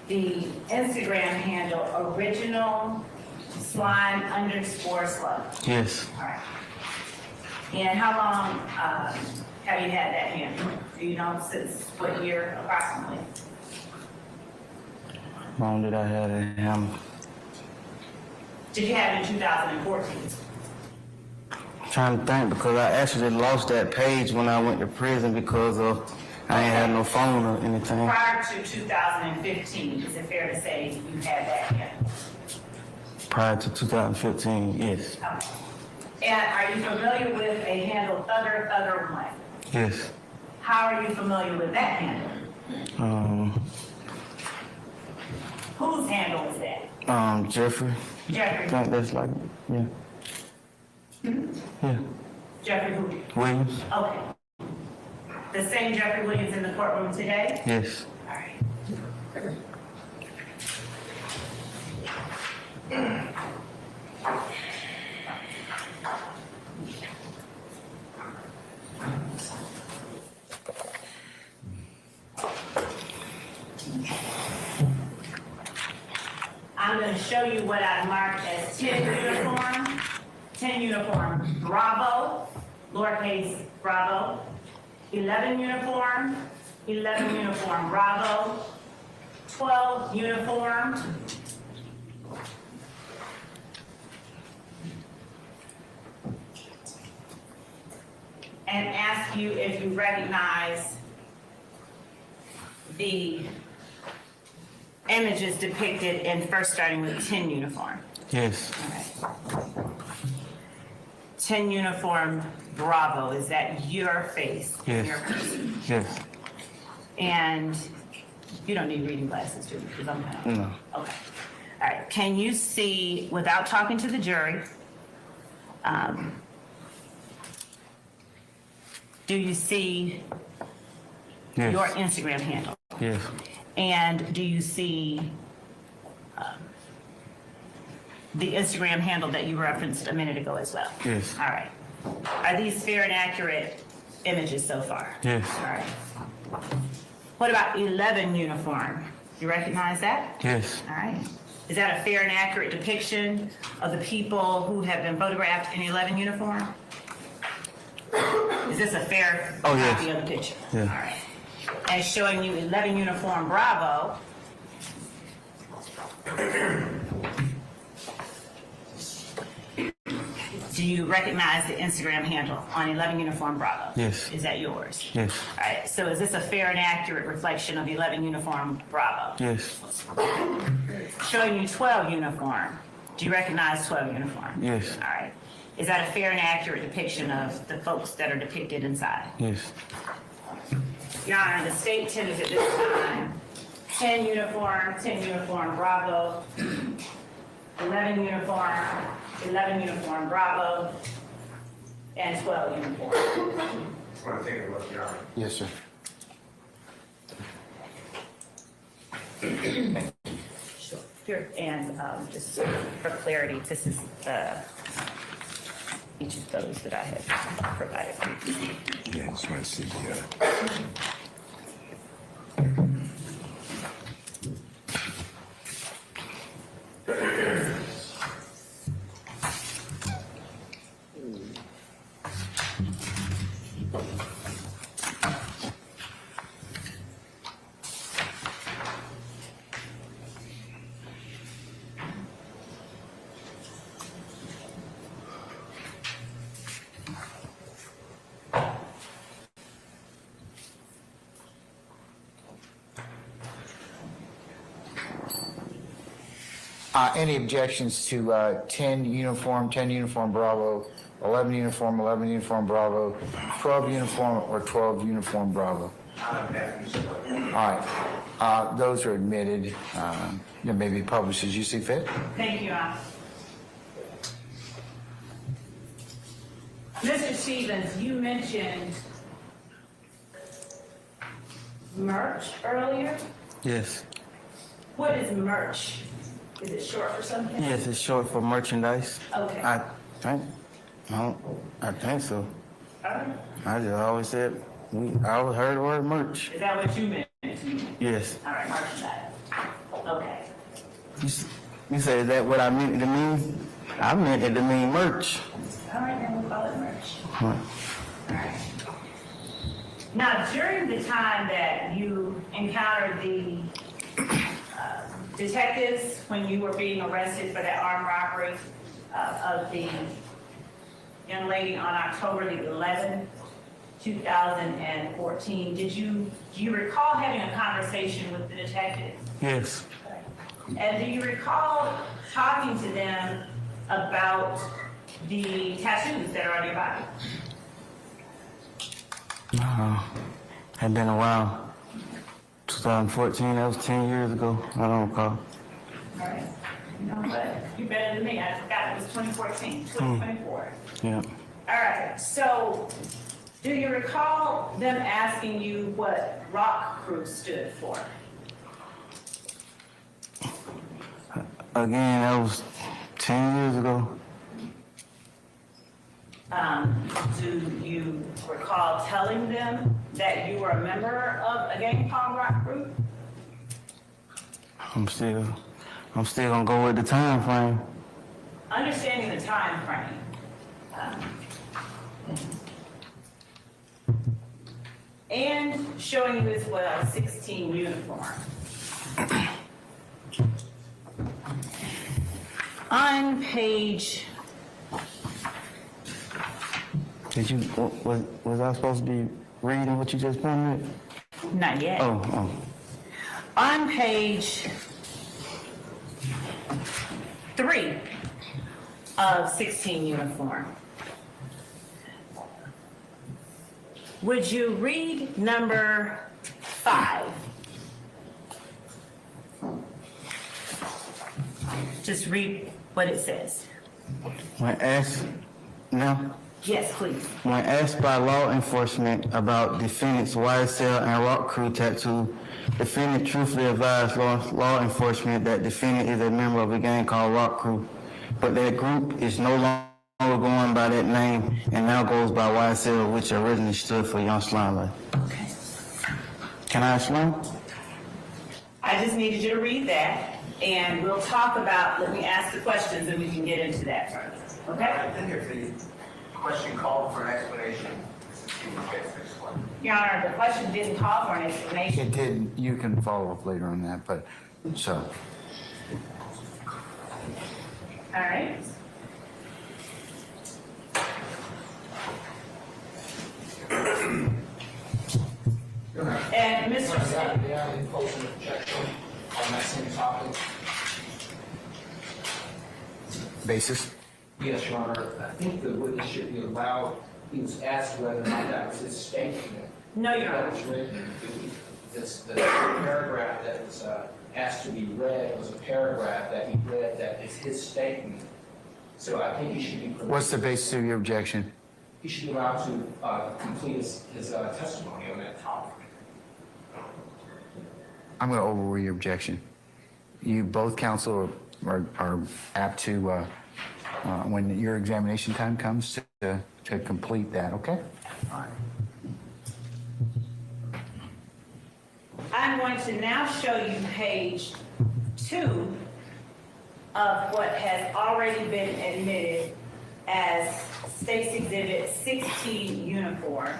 the Instagram handle original slime _slug?
Yes.
All right. And how long have you had that handle? Do you know since what year approximately?
How long did I have it?
Did you have it in 2014?
I'm trying to think because I actually lost that page when I went to prison because of I ain't had no phone or anything.
Prior to 2015, is it fair to say you had that handle?
Prior to 2015, yes.
Okay. And are you familiar with a handle Thugger 1?
Yes.
How are you familiar with that handle? Whose handle is that?
Jeffrey. I
Jeffrey.
think that's like, yeah. Yeah.
Jeffrey who?
Williams?
Okay. The same Jeffrey Williams in the courtroom today?
Yes.
All right. I'm going to show you what I marked as 10 uniform. 10 uniform Bravo, lowercase Bravo. 11 uniform, 11 uniform Bravo. 12 uniform. And ask you if you recognize the images depicted in first starting with 10 uniform.
Yes.
All right. 10 uniform Bravo, is that your face?
Yes.
Your person?
Yes.
And you don't need reading glasses, do you? Because I'm not.
No.
Okay. All right. Can you see, without talking to the jury, do you see
Yes.
your Instagram handle?
Yes.
And do you see the Instagram handle that you referenced a minute ago as well?
Yes.
All right. Are these fair and accurate images so far?
Yes.
All right. What about 11 uniform? You recognize that?
Yes.
All right. Is that a fair and accurate depiction of the people who have been photographed in 11 uniform? Is this a fair
Oh, yes.
copy of the picture?
Yeah.
All right. And showing you 11 uniform Bravo. Do you recognize the Instagram handle on 11 uniform Bravo?
Yes.
Is that yours?
Yes.
All right. So is this a fair and accurate reflection of 11 uniform Bravo?
Yes.
Showing you 12 uniform. Do you recognize 12 uniform?
Yes.
All right. Is that a fair and accurate depiction of the folks that are depicted inside?
Yes.
Your Honor, the state tenders at this time 10 uniform Bravo, 11 uniform Bravo, and 12 uniform.
Just want to take a look, Your Honor.
Yes, sir.
Sure. Here, and just for clarity, this is each of those that I have provided.
Yeah, just want to see the,
Any objections to 10 uniform Bravo, 11 uniform Bravo, 12 uniform, or 12 uniform Bravo? All right. Those are admitted. They may be published as you see fit.
Thank you, Your Honor. Mr. Stevens, you mentioned merch earlier.
Yes.
What is merch? Is it short for something?
Yes, it's short for merchandise.
Okay.
I think so.
All right.
I just always said, I always heard the word merch.
Is that what you meant?
Yes.
All right, merchandise. Okay.
You say, is that what I meant it to mean? I meant it to mean merch.
All right, then we'll call it merch.
Huh.
All right. Now, during the time that you encountered the detectives when you were being arrested for that armed robbery of the young lady on October the 11th, 2014, do you recall having a conversation with the detective?
Yes.
And do you recall talking to them about the tattoos that are on your body?
Had been a while. 2014, that was 10 years ago. I don't recall.
All right. You know what? You're better than me. I forgot it was 2014, 2024.
Yeah.
All right. So do you recall them asking you what Rock Crew stood for?
Again, that was 10 years ago.
Do you recall telling them that you were a member of a gang called Rock Crew?
I'm still gonna go with the time frame.
Understanding the time frame. And showing you as well 16 uniform. On page,
Did you, was I supposed to be reading what you just pointed
not yet.
at? Oh.
On page 3 of 16 uniform, would you read number 5? Just read what it says.
When asked, now,
Yes, please.
when asked by law enforcement about defendant's YSL and Rock Crew tattoo, defendant truthfully advised law enforcement that defendant is a member of a gang called Rock Crew, but that group is no longer going by that name and now goes by YSL, which originally stood for Young Slime Life.
Okay.
Can I explain?
I just needed you to read that, and we'll talk about, let me ask the questions and we can get into that further, okay?
I think if the question called for an explanation, Mrs. Stevens gets to explain.
Your Honor, the question didn't call for an explanation.
It did, you can follow up later on that, but, so.
All right. And Mr. Smith,
May I impose an objection on that same topic?
Basis?
Yes, Your Honor. I think the witness should be allowed, he was asked whether or not that was his statement.
No, Your
That
Honor.
was written. The paragraph that was asked to be read was a paragraph that he read that is his statement. So I think he should be permitted.
What's the basis of your objection?
He should be allowed to complete his testimony on that topic.
I'm going to overrule your objection. You both counsel are apt to, when your examination time comes, to complete that, okay? All right.
I'm going to now show you page 2 of what has already been admitted as State's Exhibit 16 uniform.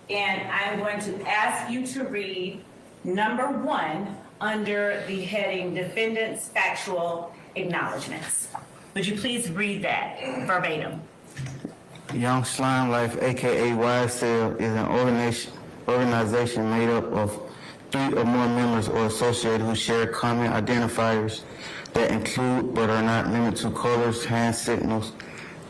And I'm going to ask you to read number 1 under the heading Defendant's Factual Acknowledgements. Would you please read that verbatim?
Young Slime Life, aka YSL, is an organization made up of 3 or more members or associated who share common identifiers that include but are not limited to colors, hand signals,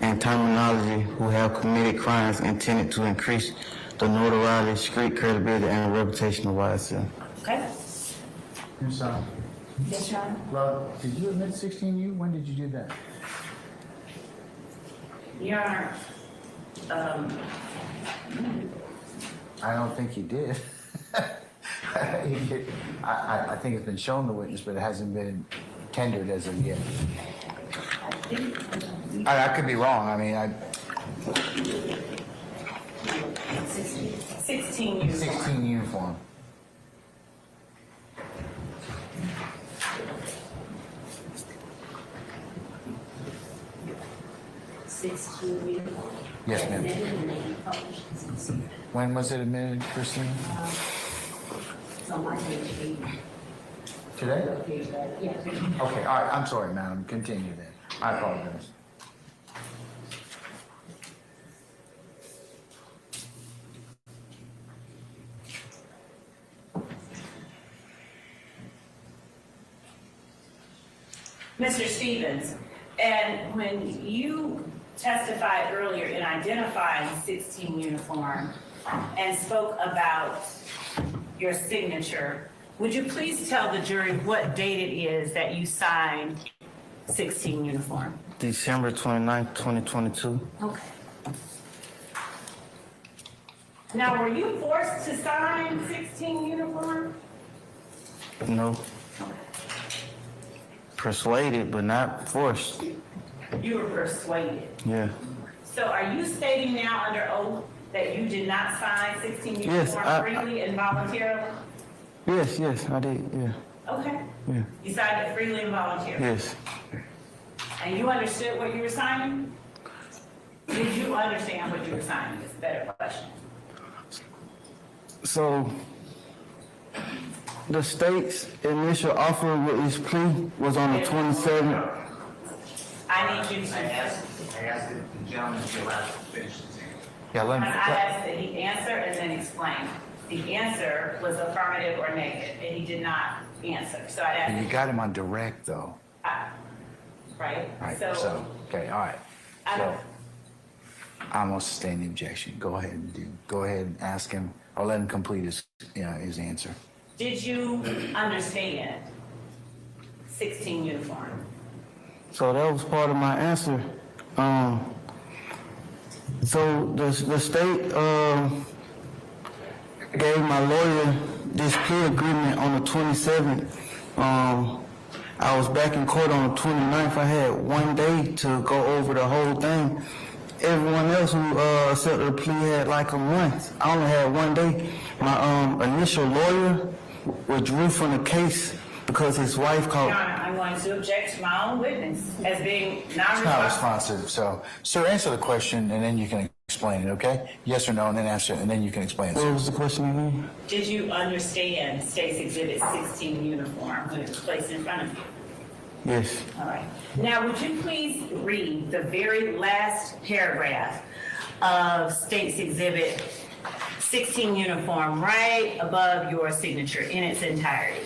and terminology, who have committed crimes intended to increase the notoriety, street credibility, and reputation of YSL.
Okay?
Ms.
Yes, Your Honor.
Love, did you admit 16U? When did you do that?
Your Honor,
I don't think you did. I think it's been shown the witness, but it hasn't been tendered as of yet. I could be wrong. I mean,
16 uniform.
16 uniform. Yes, ma'am. When was it admitted, Christine? Today? Okay, all right, I'm sorry, madam, continue then. I apologize.
Mr. Stevens, and when you testified earlier in identifying 16 uniform and spoke about your signature, would you please tell the jury what date it is that you signed 16 uniform?
December 29th, 2022.
Okay. Now, were you forced to sign 16 uniform?
No. Persuaded, but not forced.
You were persuaded.
Yeah.
So are you stating now under oath that you did not sign 16
Yes,
uniform freely and voluntarily?
Yes, I did. Yeah.
Okay.
Yeah.
You signed it freely and voluntarily?
Yes.
And you understood what you were signing? Did you understand what you were signing? It's a better question.
So, the state's initial offer with his plea was on the 27th.
I need you
I
to,
asked the gentleman to allow to finish his answer.
Yeah,
I asked that he answer and then explain. The answer was affirmative or negative, and he did not answer. So I
You
asked,
got him on direct, though.
right?
All right, so, okay, all right.
I
So,
don't,
I'm gonna sustain the objection. Go ahead and ask him, or let him complete his answer.
did you understand 16 uniform?
So that was part of my answer. So the state gave my lawyer this plea agreement on the 27th. I was back in court on the 29th. I had 1 day to go over the whole thing. Everyone else who accepted the plea had like a month. I only had 1 day. My initial lawyer withdrew from the case because his wife called.
Your Honor, I'm going to object to my own witness as being
It's not
non-responsive.
responsive, so, sir, answer the question, and then you can explain it, okay? Yes or no, and then answer it, and then you can explain
What
it.
was the question again?
Did you understand State's Exhibit 16 uniform when it was placed in front of you?
Yes.
All right. Now, would you please read the very last paragraph of State's Exhibit 16 uniform right above your signature in its entirety?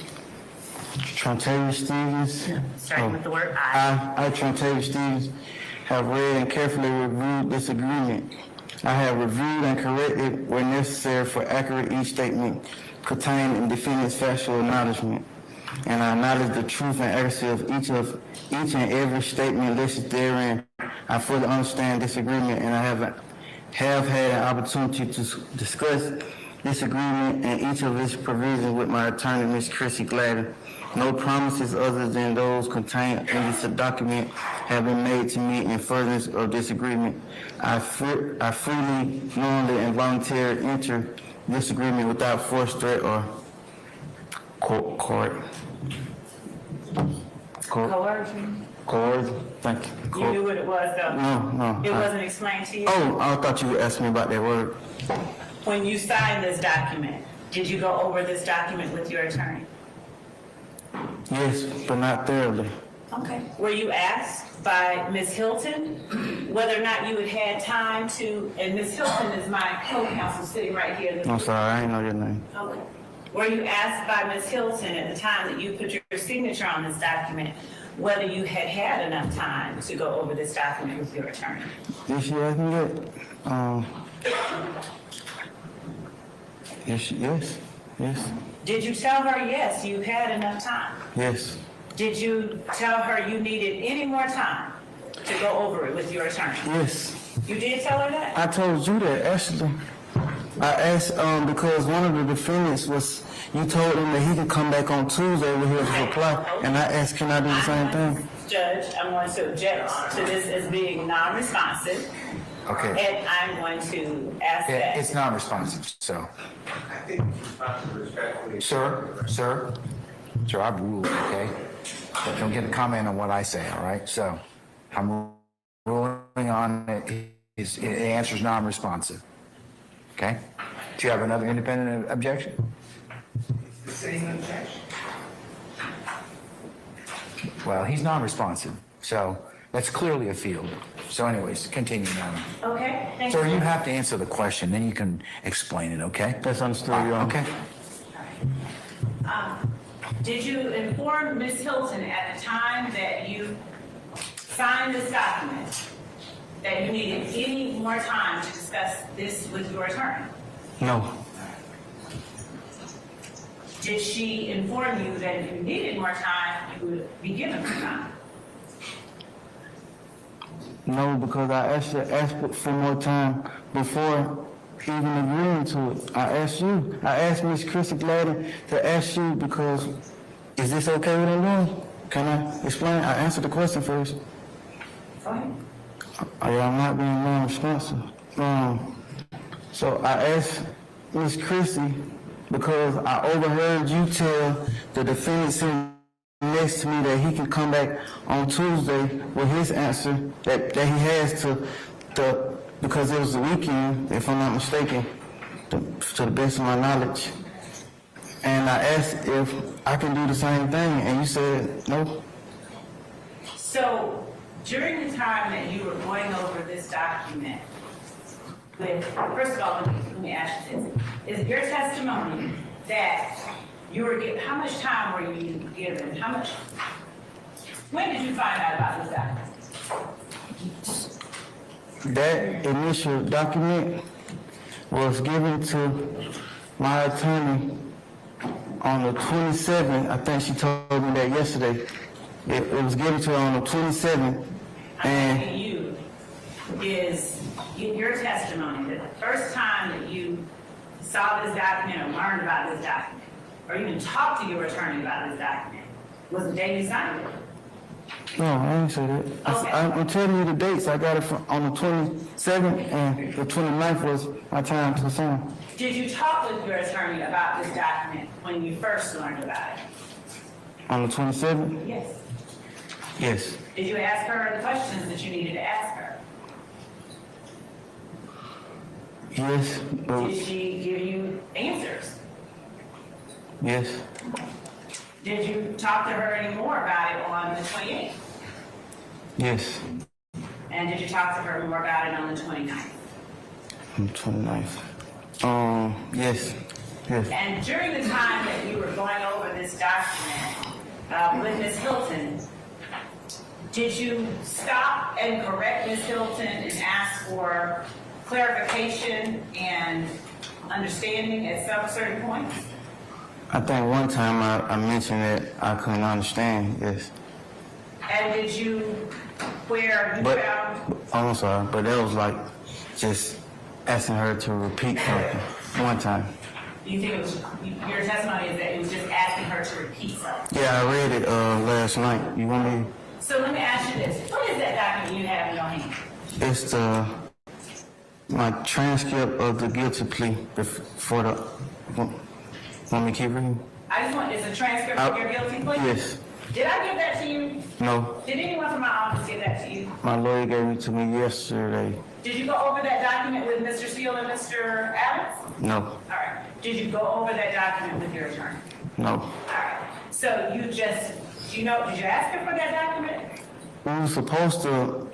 Trentavious Stevens.
Starting with the word I.
I, Trentavious Stevens, have read and carefully reviewed this agreement. I have reviewed and corrected where necessary for accurate each statement contained in defendant's factual acknowledgement. And I acknowledge the truth and accuracy of each and every statement listed therein. I fully understand this agreement, and I have had an opportunity to discuss this agreement and each of its provisions with my attorney, Ms. Chrissy Gladden. No promises other than those contained in this document have been made to me in furtherance of this agreement. I freely, knowingly, and voluntarily enter this agreement without force, threat, or coercion. Thank you.
You knew what it was, though?
No.
It wasn't explained to you?
Oh, I thought you would ask me about that word.
When you signed this document, did you go over this document with your attorney?
Yes, but not thoroughly.
Okay. Were you asked by Ms. Hilton whether or not you had had time to, and Ms. Hilton is my co-counsel sitting right here. in the-
I'm sorry, I didn't know your name.
Okay. Were you asked by Ms. Hilton at the time that you put your signature on this document whether you had had enough time to go over this document with your attorney?
Did she ask me that? Yes.
Did you tell her, yes, you had enough time?
Yes.
Did you tell her you needed any more time to go over it with your attorney?
Yes.
You did tell her that?
I told you that, actually. I asked, because one of the defendants was, you told him that he could come back on Tuesday over here to apply, and I asked, can I do the same thing?
Judge, I'm going to object to this as being non-responsive,
Okay,
and I'm going to ask
yeah, it's
that.
non-responsive, so.
I think it's responsible respectfully.
Sir, I've ruled, okay? But don't get a comment on what I say, all right? So, I'm ruling on it, the answer's non-responsive. Okay? Do you have another independent objection?
The same objection.
Well, he's non-responsive, so that's clearly a field. So anyways, continue now.
Okay, thank
Sir,
you.
you have to answer the question, then you can explain it, okay?
That's understood, Your Honor.
Okay.
Did you inform Ms. Hilton at the time that you signed this document that you needed any more time to discuss this with your attorney?
No,
Did she inform you that if you needed more time, you would be given more time?
no, because I actually asked for more time before even agreeing to it. I asked you. I asked Miss Chrissy Gladden to ask you because, is this okay what I'm doing? Can I explain? I answered the question first.
Go ahead.
I'm not being non-responsive. So I asked Miss Chrissy because I overheard you tell the defendant sitting next to me that he can come back on Tuesday with his answer that he has to because it was the weekend, if I'm not mistaken, to the best of my knowledge. And I asked if I can do the same thing, and you said no.
So during the time that you were going over this document with, first of all, let me ask you this. Is it your testimony that you were given, how much time were you given? When did you find out about this document?
That initial document was given to my attorney on the 27th. I think she told me that yesterday. It was given to her on the 27th.
I'm
And
asking you, is your testimony that the first time that you saw this document or learned about this document, or even talked to your attorney about this document, was the day you signed it?
no, I didn't say that.
Okay.
I'm telling you the dates. I got it on the 27th, and the 29th was my time to sign.
Did you talk with your attorney about this document when you first learned about it?
On the 27th?
Yes.
Yes.
Did you ask her the questions that you needed to ask her?
Yes.
Did she give you answers?
Yes.
Did you talk to her any more about it on the 28th?
Yes.
And did you talk to her more about it on the 29th?
On the 29th. Yes. Yes.
And during the time that you were going over this document with Ms. Hilton, did you stop and correct Ms. Hilton and ask for clarification and understanding at some certain points?
I think one time I mentioned that I couldn't understand, yes.
And did you, where you
But,
found,
I'm sorry, but that was like just asking her to repeat something one time.
do you think it was, your testimony is that it was just asking her to repeat something?
Yeah, I read it last night. You want me?
So let me ask you this, what is that document you have in your hand?
It's my transcript of the guilty plea for the. Want me to keep reading?
I just want, it's a transcript of your guilty plea?
Yes.
Did I give that to you?
No.
Did anyone from my office give that to you?
My lawyer gave it to me yesterday.
Did you go over that document with Mr. Steele and Mr. Adams?
No.
All right. Did you go over that document with your attorney?
No.
All right. So you just, did you ask her for that document?
We were supposed to.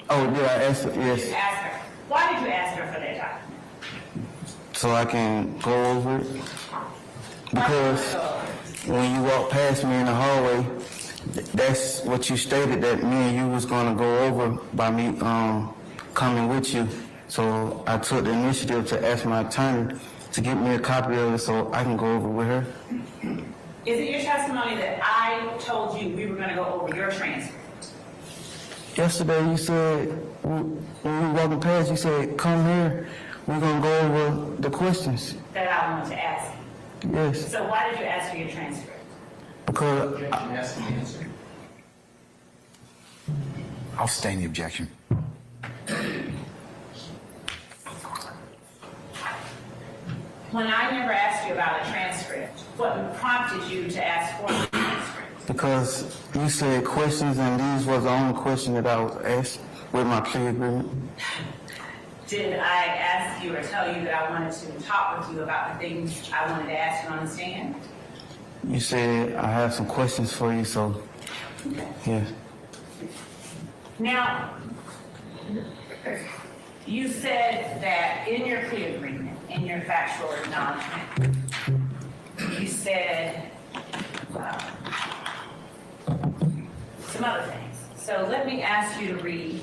Oh yeah, I asked her.
You
Yes.
asked her. Why did you ask her for that document?
So I can go over it. Because when you walk past me in the hallway, that's what you stated that me and you was gonna go over by me coming with you. So I took the initiative to ask my attorney to get me a copy of it so I can go over with her.
Is it your testimony that I told you we were going to go over your transcript?
Yesterday you said when we were walking past, you said, "Come here, we're gonna go over the questions."
That I wanted to ask you.
Yes,
So why did you ask for your transcript?
because
Objection, ask the answer.
I'll sustain the objection.
When I never asked you about a transcript, what prompted you to ask for a transcript?
because you said questions and these was the only question that I was asked with my plea agreement.
Did I ask you or tell you that I wanted to talk with you about the things I wanted to ask you on the stand?
You said I have some questions for you, so yeah.
Now, you said that in your plea agreement, in your factual acknowledgement, you said some other things. So let me ask you to read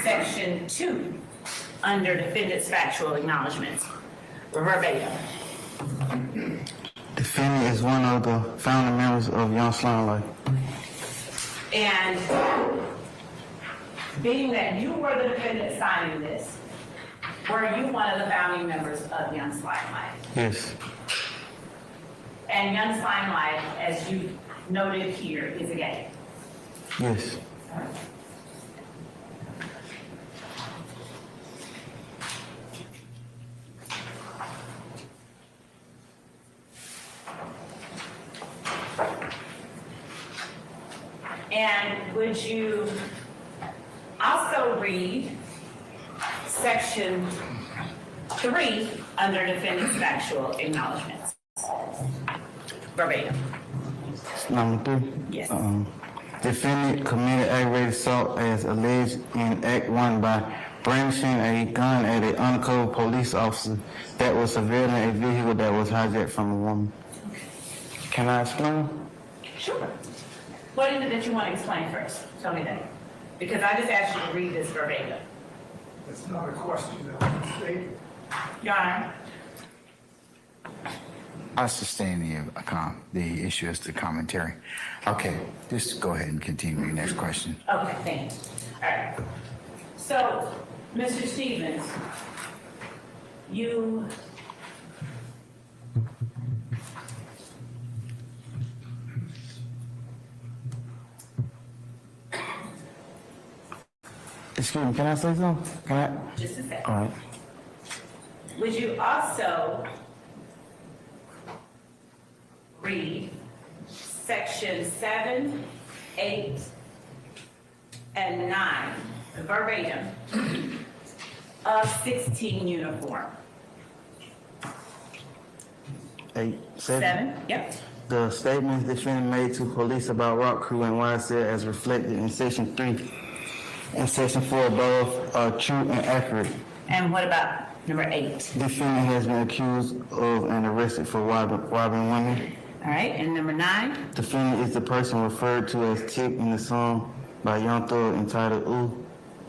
section 2 under defendant's factual acknowledgements, verbatim.
Defendant is one of the founding members of Young Slime Life.
And being that you were the defendant signing this, were you one of the founding members of Young Slime Life?
Yes,
And Young Slime Life, as you noted here, is a gang.
yes,
And would you also read section 3 under defendant's factual acknowledgements? Verbatim.
number 3.
Yes.
Defendant committed aggravated assault as alleged in Act 1 by brandishing a gun at an undercover police officer that was surveilling a vehicle that was hijacked from a woman. Can I explain?
Sure. What is it that you want to explain first? Tell me that. Because I just asked you to read this verbatim.
It's not a question that was stated.
Your Honor.
I sustain the issue as the commentary. Okay, just go ahead and continue your next question.
Okay, thank you. All right. So, Mr. Stevens, you
Excuse me, can I say something? Can I?
just a second.
All right.
Would you also read section 7, 8, and 9, verbatim, of 16 uniform?
8, 7.
7, yep.
The statements defendant made to police about Rock Crew and YSL as reflected in section 3 and section 4 above are true and accurate.
And what about number 8?
Defendant has been accused of and arrested for robbing women.
All right, and number 9?
Defendant is the person referred to as Tick in the song by Young Thug entitled Ooh.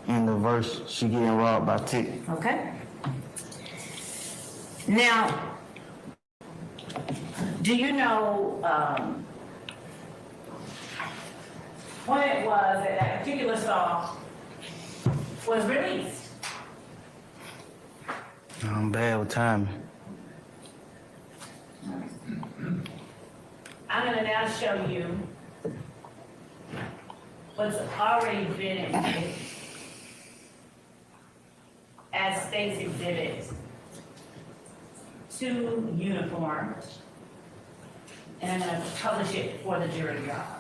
In the verse, she getting robbed by Tick.
Okay. Now, do you know when it was that that particular song was released?
I'm bad with timing.
I'm gonna now show you what's already been admitted as State's Exhibit 2 uniform, and I'm gonna publish it for the jury, y'all.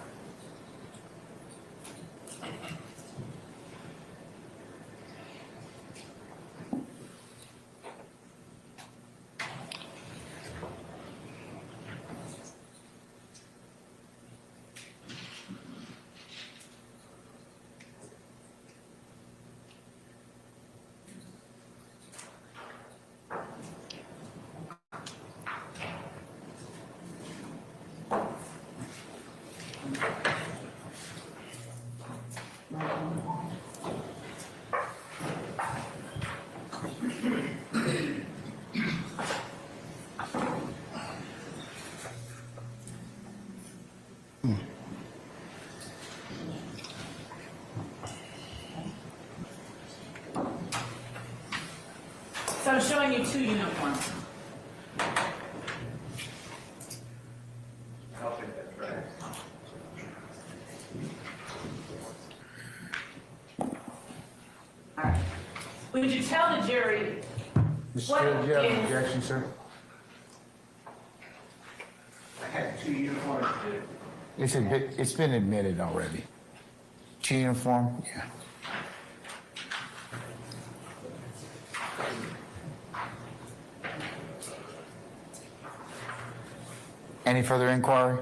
So I'm showing you 2 uniforms.
I'll take that, right?
All right. Would you tell the jury
Mr.
what
Steele, do you have an
is,
objection, sir?
I had 2 uniforms.
It's been admitted already. 2 uniform? Yeah. Any further inquiry?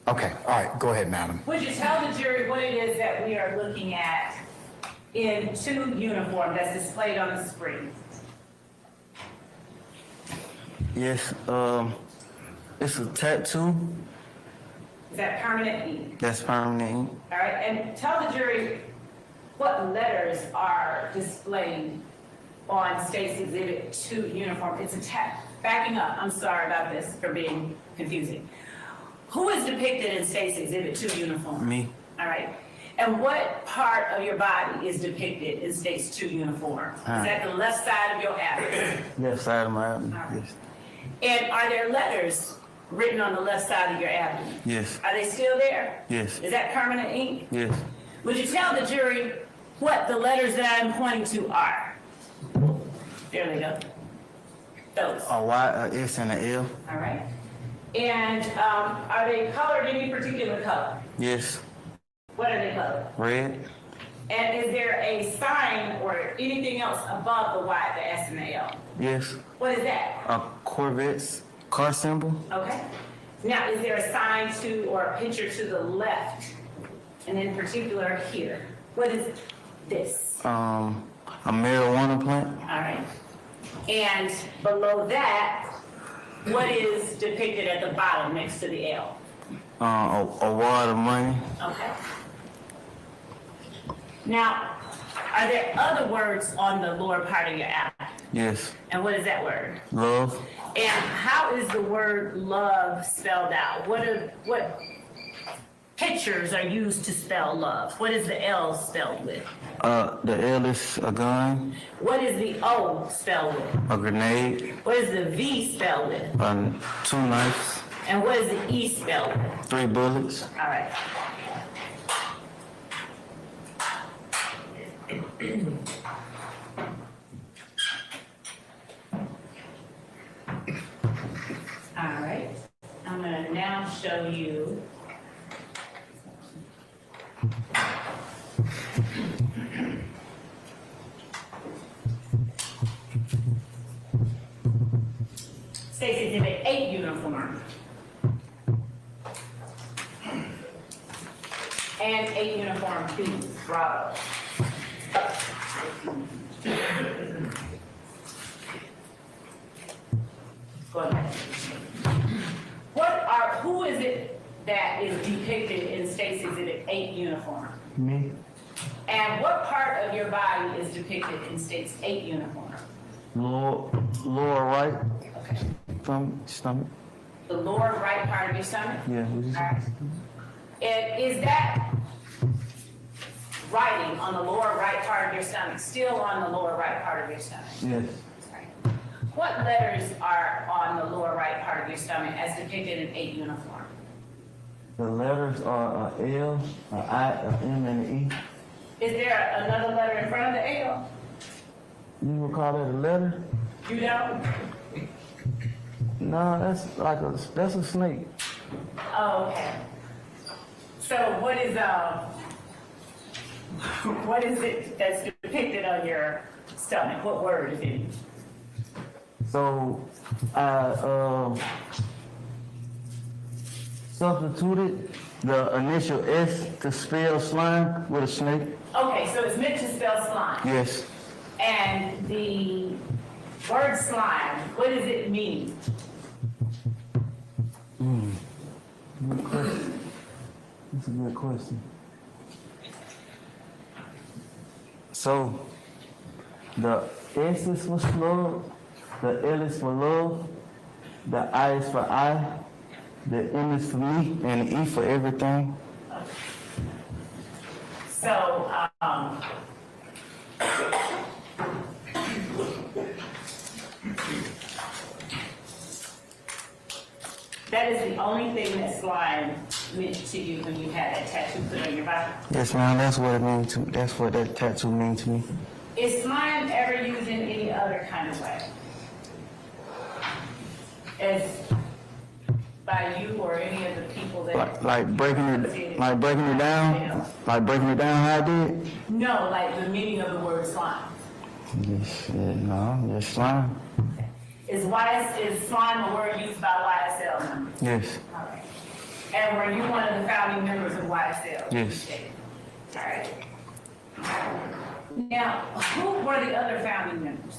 Okay, all right, go ahead, madam.
would you tell the jury what it is that we are looking at in 2 uniform that's displayed on the screen?
Yes, it's a tattoo
Is that permanent ink?
That's permanent ink.
All right, and tell the jury what letters are displayed on State's Exhibit 2 uniform. It's backing up, I'm sorry about this for being confusing. Who is depicted in State's Exhibit 2 uniform?
Me.
All right. And what part of your body is depicted in State's 2 uniform? Is that the left side of your abdomen?
Left side of my abdomen.
All right.
Yes.
And are there letters written on the left side of your abdomen?
Yes.
Are they still there?
Yes.
Is that permanent ink?
Yes.
Would you tell the jury what the letters that I'm pointing to are? There they go. Those.
A Y, a S, and a L.
All right. And are they colored any particular color?
Yes.
What are they colored?
Red.
And is there a sign or anything else above the Y, the S, and the L?
Yes.
What is that?
A Corvette's car symbol.
Okay. Now, is there a sign to or a picture to the left? And in particular here. What is this?
A marijuana plant.
All right. And below that, what is depicted at the bottom next to the L?
A wad of money.
Okay. Now, are there other words on the lower part of your abdomen?
Yes.
And what is that word?
Love.
And how is the word love spelled out? What pictures are used to spell love? What is the L spelled with?
The L is a gun,
What is the O spelled with?
a grenade,
What is the V spelled with?
2 knives,
And what is the E spelled with?
3 bullets.
All right. All right. I'm going to now show you State's Exhibit 8 uniform. And 8 uniform B, Bravo. Go ahead. Who is it that is depicted in State's Exhibit 8 uniform?
Me.
And what part of your body is depicted in State's 8 uniform?
Lower right.
Okay.
Stomach.
The lower right part of your stomach?
Yeah.
All right. And is that writing on the lower right part of your stomach still on the lower right part of your stomach?
Yes.
Right. What letters are on the lower right part of your stomach as depicted in 8 uniform?
The letters are a L, a I, a M, and an E.
Is there another letter in front of the L?
You would call that a letter?
You don't?
No, that's a snake.
Oh, okay. So what is it that's depicted on your stomach? What word is it?
So I substituted the initial S to spell slime with a snake.
Okay, so it's meant to spell slime.
Yes.
And the word slime, what does it mean?
Good question. That's a good question. So the S is for love, the L is for love, the I is for I, the M is for me, and the E for everything.
So, that is the only thing that slime meant to you when you had that tattoo put on your body.
Yes, ma'am. That's what it means to me. That's what that tattoo means to me.
Is slime ever used in any other kind of way? As by you or any of the people that?
Like breaking it down how I did.
No, like the meaning of the word slime.
Yes, no, just slime.
Is slime a word used by YSL members?
Yes,
All right. And were you one of the founding members of YSL?
Yes.
All right. Now, who were the other founding members?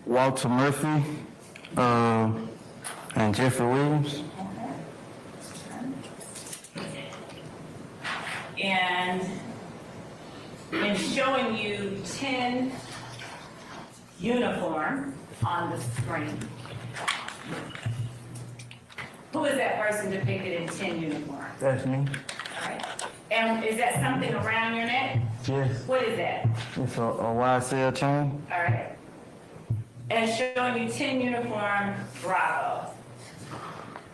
Walter Murphy, and Jeffrey Williams.
And in showing you 10 uniform on the screen, who is that person depicted in 10 uniform?
That's me.
All right. And is that something around your neck?
Yes.
What is that?
It's a YSL chain.
All right. And showing you 10 uniform Bravo.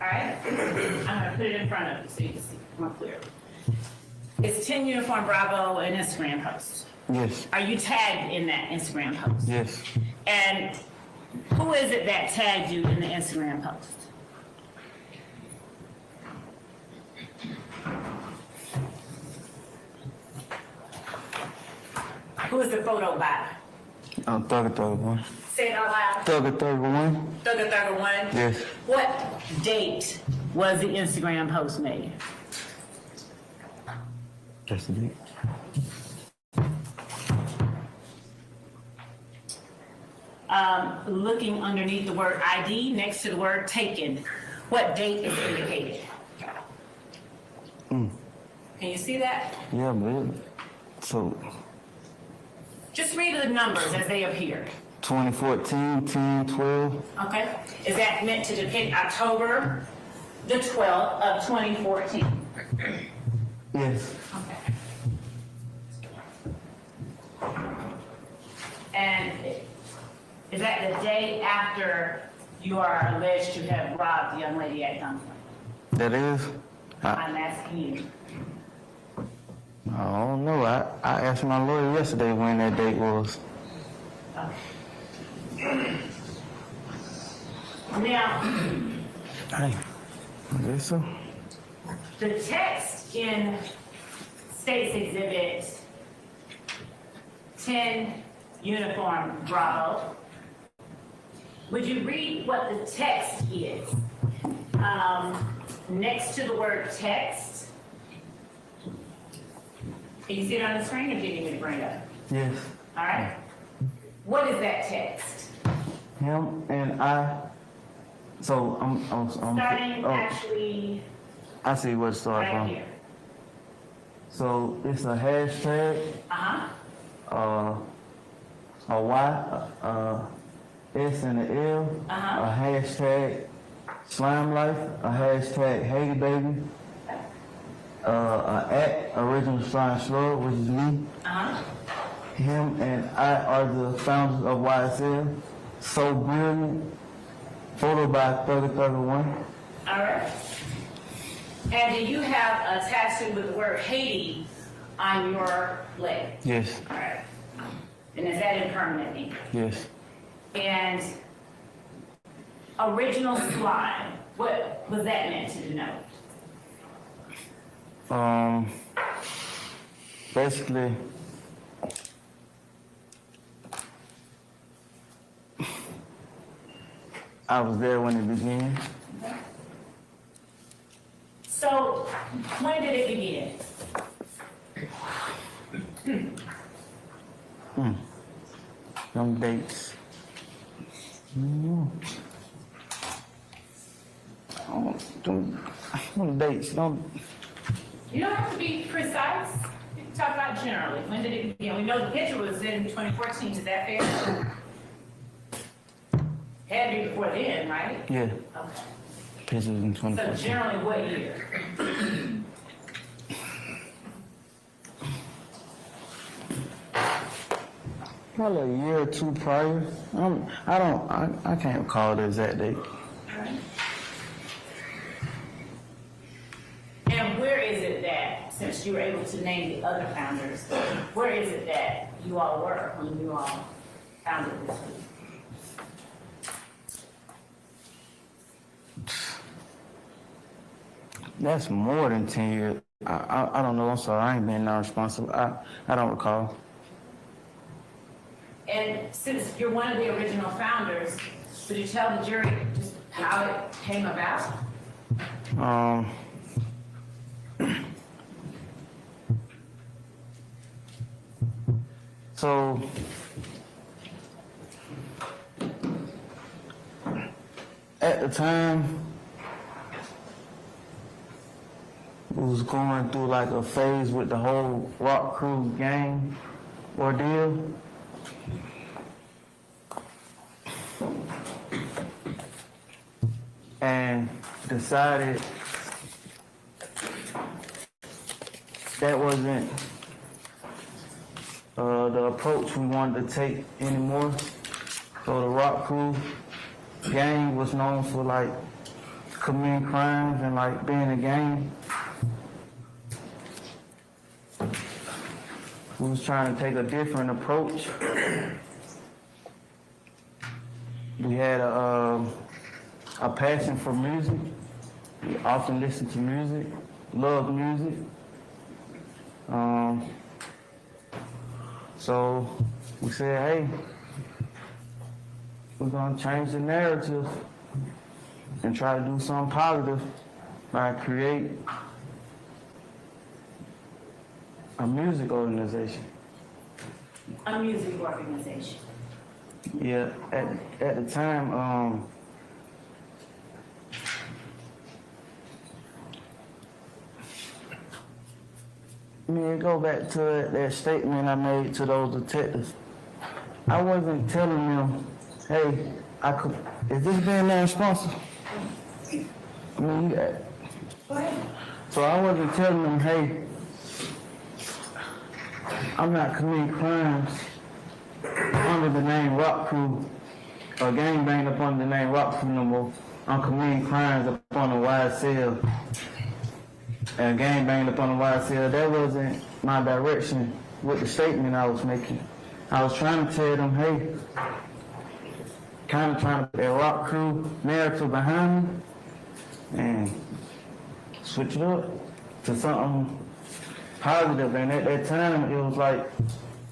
All right? I'm gonna put it in front of you so you can see more clearly. It's 10 uniform Bravo an Instagram post.
Yes.
Are you tagged in that Instagram post?
Yes.
And who is it that tagged you in the Instagram post? Who is the photo by?
Thugger 31.
Say it out loud.
Thugger 31.
Thugger Thugger One?
Yes.
What date was the Instagram post made?
That's the date.
Looking underneath the word ID, next to the word taken, what date is indicated? Can you see that?
Yeah, but so
Just read the numbers as they appear.
2014, 10, 12.
Okay? Is that meant to depict October the 12th of 2014?
Yes.
Okay. And is that the day after you are alleged to have robbed the young lady at gunpoint?
That is.
I'm asking you.
I don't know. I asked my lawyer yesterday when that date was.
Okay. Now,
Hey, I guess so.
the text in State's Exhibit 10 Uniform Bravo, would you read what the text is? Next to the word text, can you see it on the screen, or do you need me to bring it up?
Yes.
All right. What is that text?
Him and I. So I'm
Starting actually
I see where it starts
right
from.
here.
So it's a hashtag,
Uh-huh.
a Y, S and a L,
Uh-huh.
a hashtag Slime Life, a hashtag Hey Baby, a at Original Slime Slug, which is me.
Uh-huh.
Him and I are the founders of YSL. So Brilliant, photo by 3031.
All right. And do you have a tattoo with the word Haiti on your leg?
Yes,
All right. And is that in permanent ink?
yes.
And original slime, what was that meant to denote?
Basically, I was there when it began.
So, when did it begin?
Them dates. Them dates, don't.
You don't have to be precise. You can talk about generally. When did it begin? We know the picture was in 2014. Is that fair? Had to be before then, right?
Yeah,
Okay.
pictures in
So
2014.
generally, what year?
Probably a year or two prior. I can't recall the exact date.
And where is it that, since you were able to name the other founders, where is it that you all were when you all founded this group?
That's more than 10 years. I don't know. I'm sorry. I ain't been non-responsible. I don't recall.
And since you're one of the original founders, would you tell the jury just how it came about?
So at the time, we was going through like a phase with the whole rock crew gang ordeal. And decided that wasn't the approach we wanted to take anymore. So the rock crew gang was known for like committing crimes and like being a gang. We was trying to take a different approach. We had a passion for music. We often listened to music, loved music. So we said, hey, we're gonna change the narrative and try to do something positive by create a music organization.
A music organization.
Yeah, at the time, go back to that statement I made to those detectives. I wasn't telling them, hey, is this being irresponsible? I mean, so I wasn't telling them, hey, I'm not committing crimes under the name Rock Crew, or gangbang up under the name Rock Crew no more. I'm committing crimes up on the YSL. And gangbang up on the YSL, that wasn't my direction with the statement I was making. I was trying to tell them, hey, kind of trying to put a Rock Crew narrative behind me and switch it up to something positive. And at that time, it was like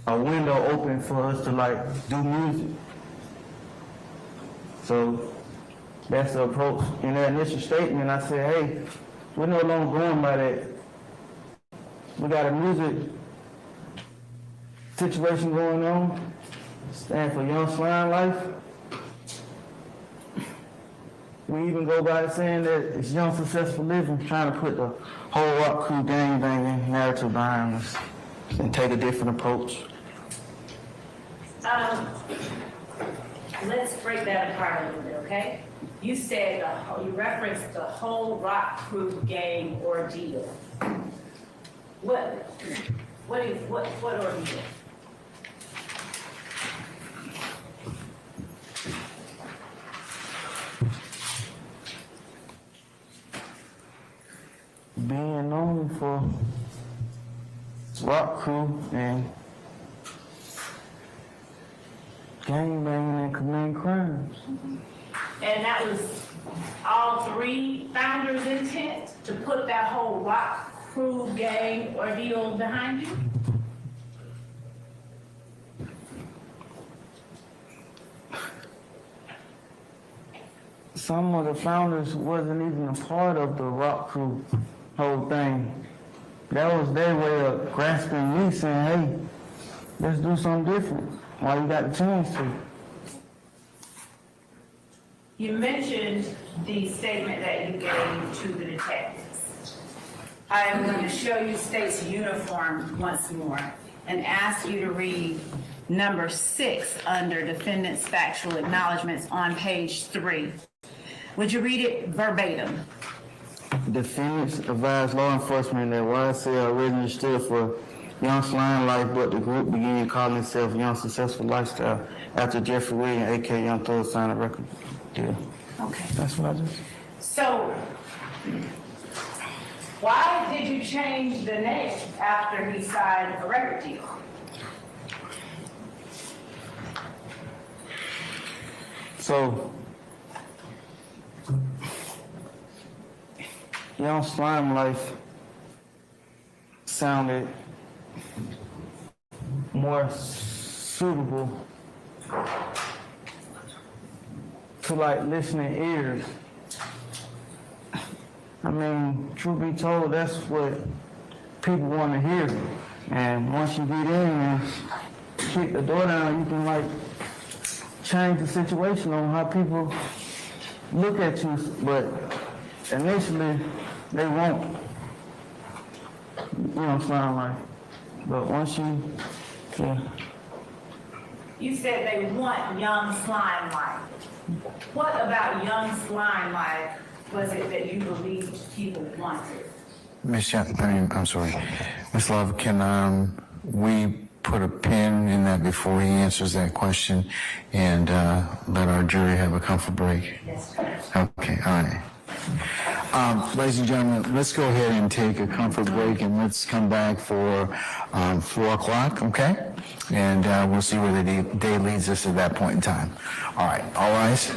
a window open for us to like do music. So that's the approach. In that initial statement, I said, hey, we're no longer going by that. We got a music situation going on, stand for Young Slime Life. We even go by saying that it's young successful living, trying to put the whole Rock Crew gangbanging narrative behind us and take a different approach.
Let's break that apart a little bit, okay? You said, you referenced the whole Rock Crew gang ordeal. What ordeal?
Being known for Rock Crew and gangbanging and committing crimes.
And that was all three founders' intent to put that whole Rock Crew gang ordeal behind you?
Some of the founders wasn't even a part of the Rock Crew whole thing. That was their way of grasping me, saying, hey, let's do something different while you got the chance to.
You mentioned the statement that you gave to the detectives. I am going to show you State's uniform once more and ask you to read number 6 under defendant's factual acknowledgments on page 3. Would you read it verbatim?
Defendants advised law enforcement that YSL originally stood for Young Slime Life, but the group began calling itself Young Successful Lifestyle after Jeffrey Williams, a.k.a. Young Thug, signed a record deal.
Okay.
That's what I just...
So, why did you change the name after he signed a record deal?
So, Young Slime Life sounded more suitable to like listening ears. I mean, truth be told, that's what people want to hear. And once you get in and kick the door down, you can like change the situation on how people look at you, but initially, they won't, slime like, but once you, yeah.
You said they want young slime like. What about young slime like was it that you believed people wanted?
I'm sorry. Ms. Love, can we put a pin in that before he answers that question and let our jury have a comfort break?
Yes.
Okay, all right. Ladies and gentlemen, let's go ahead and take a comfort break and let's come back for 4 o'clock, okay? And we'll see where the day leads us at that point in time. All right, all rise.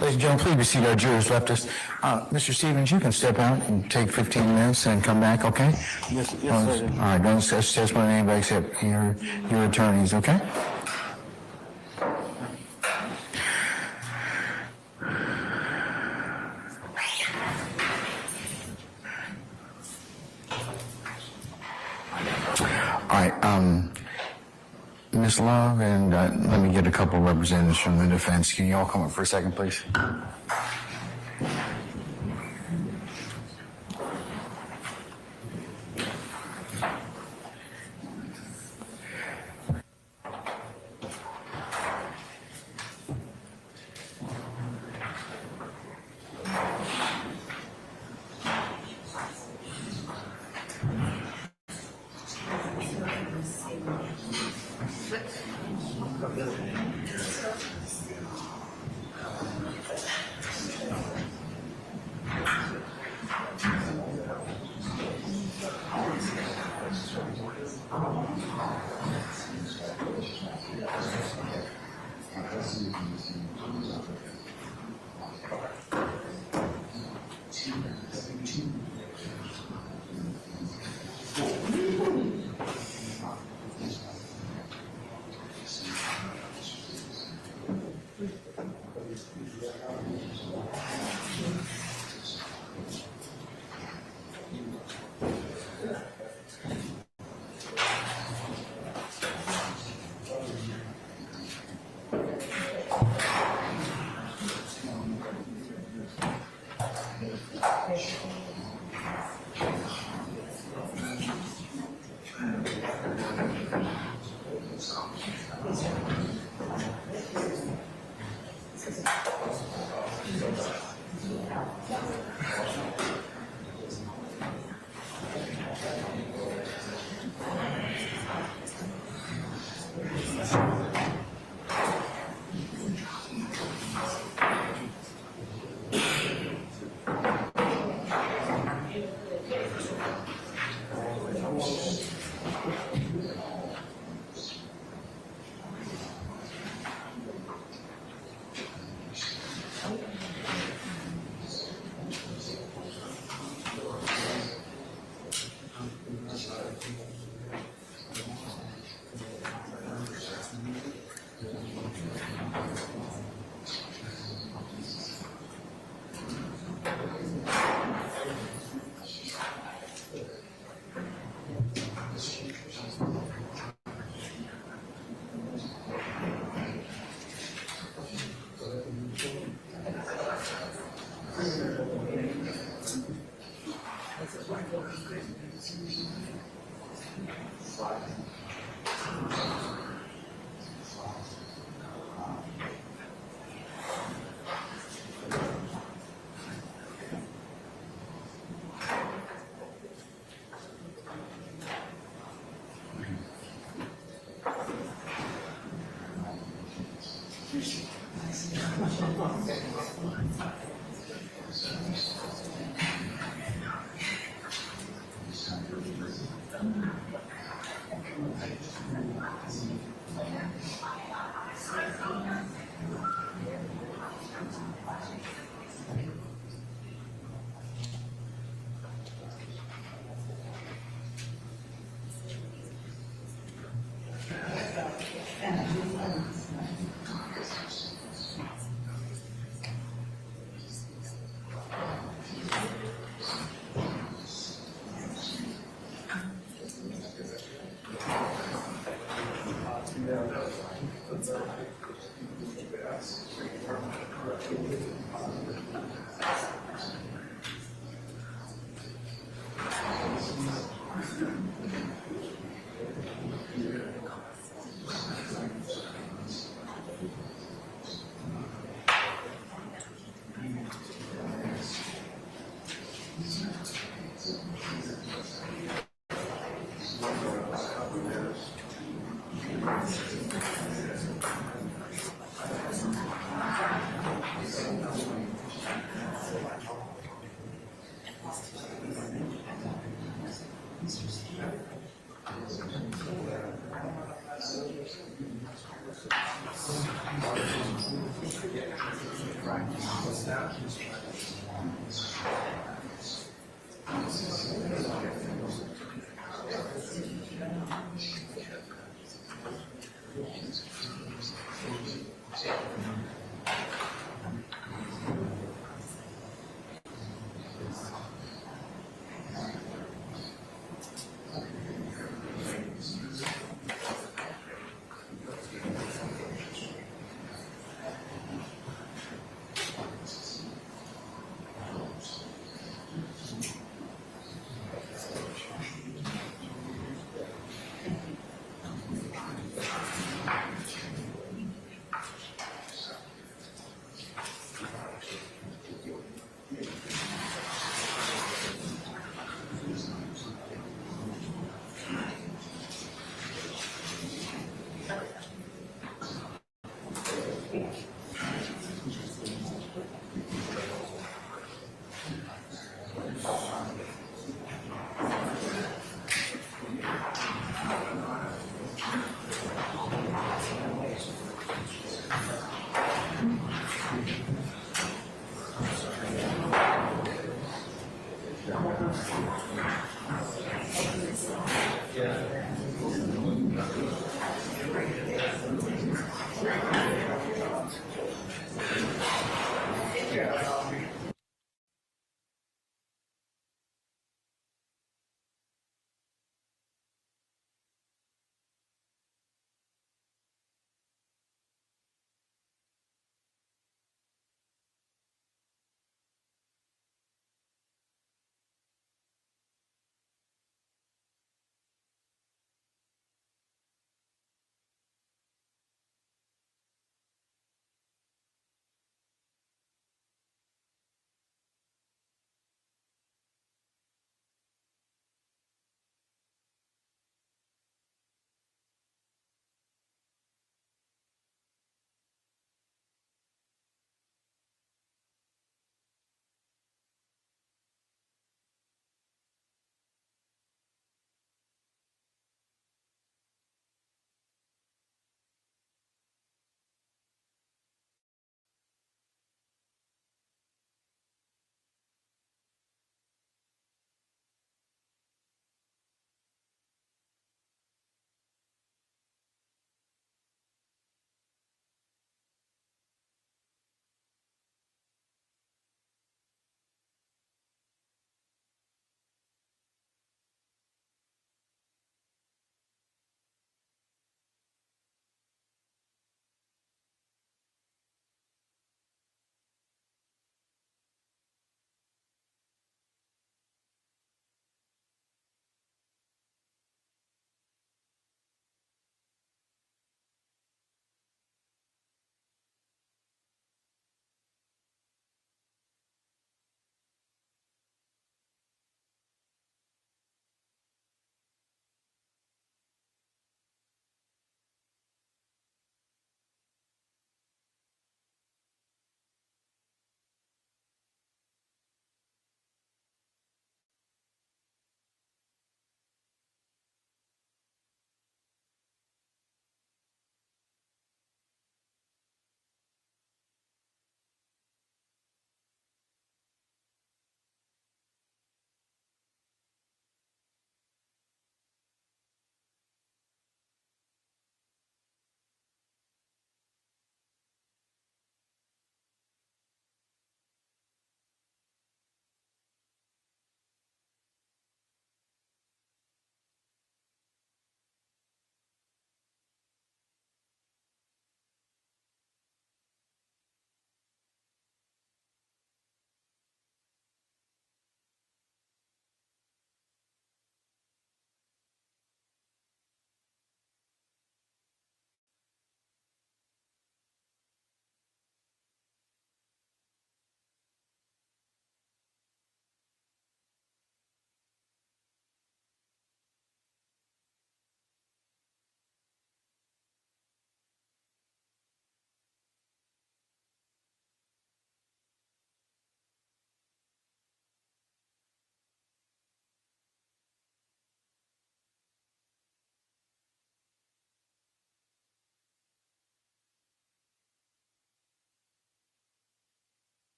Ladies and gentlemen, please be seated. Our jurors left us. Mr. Stevens, you can step out and take 15 minutes and come back, okay?
Yes, sir.
All right, don't assess testimony anybody except your attorneys, okay? All right, Ms. Love, and let me get a couple representatives from the defense. Can you all come up for a second, please?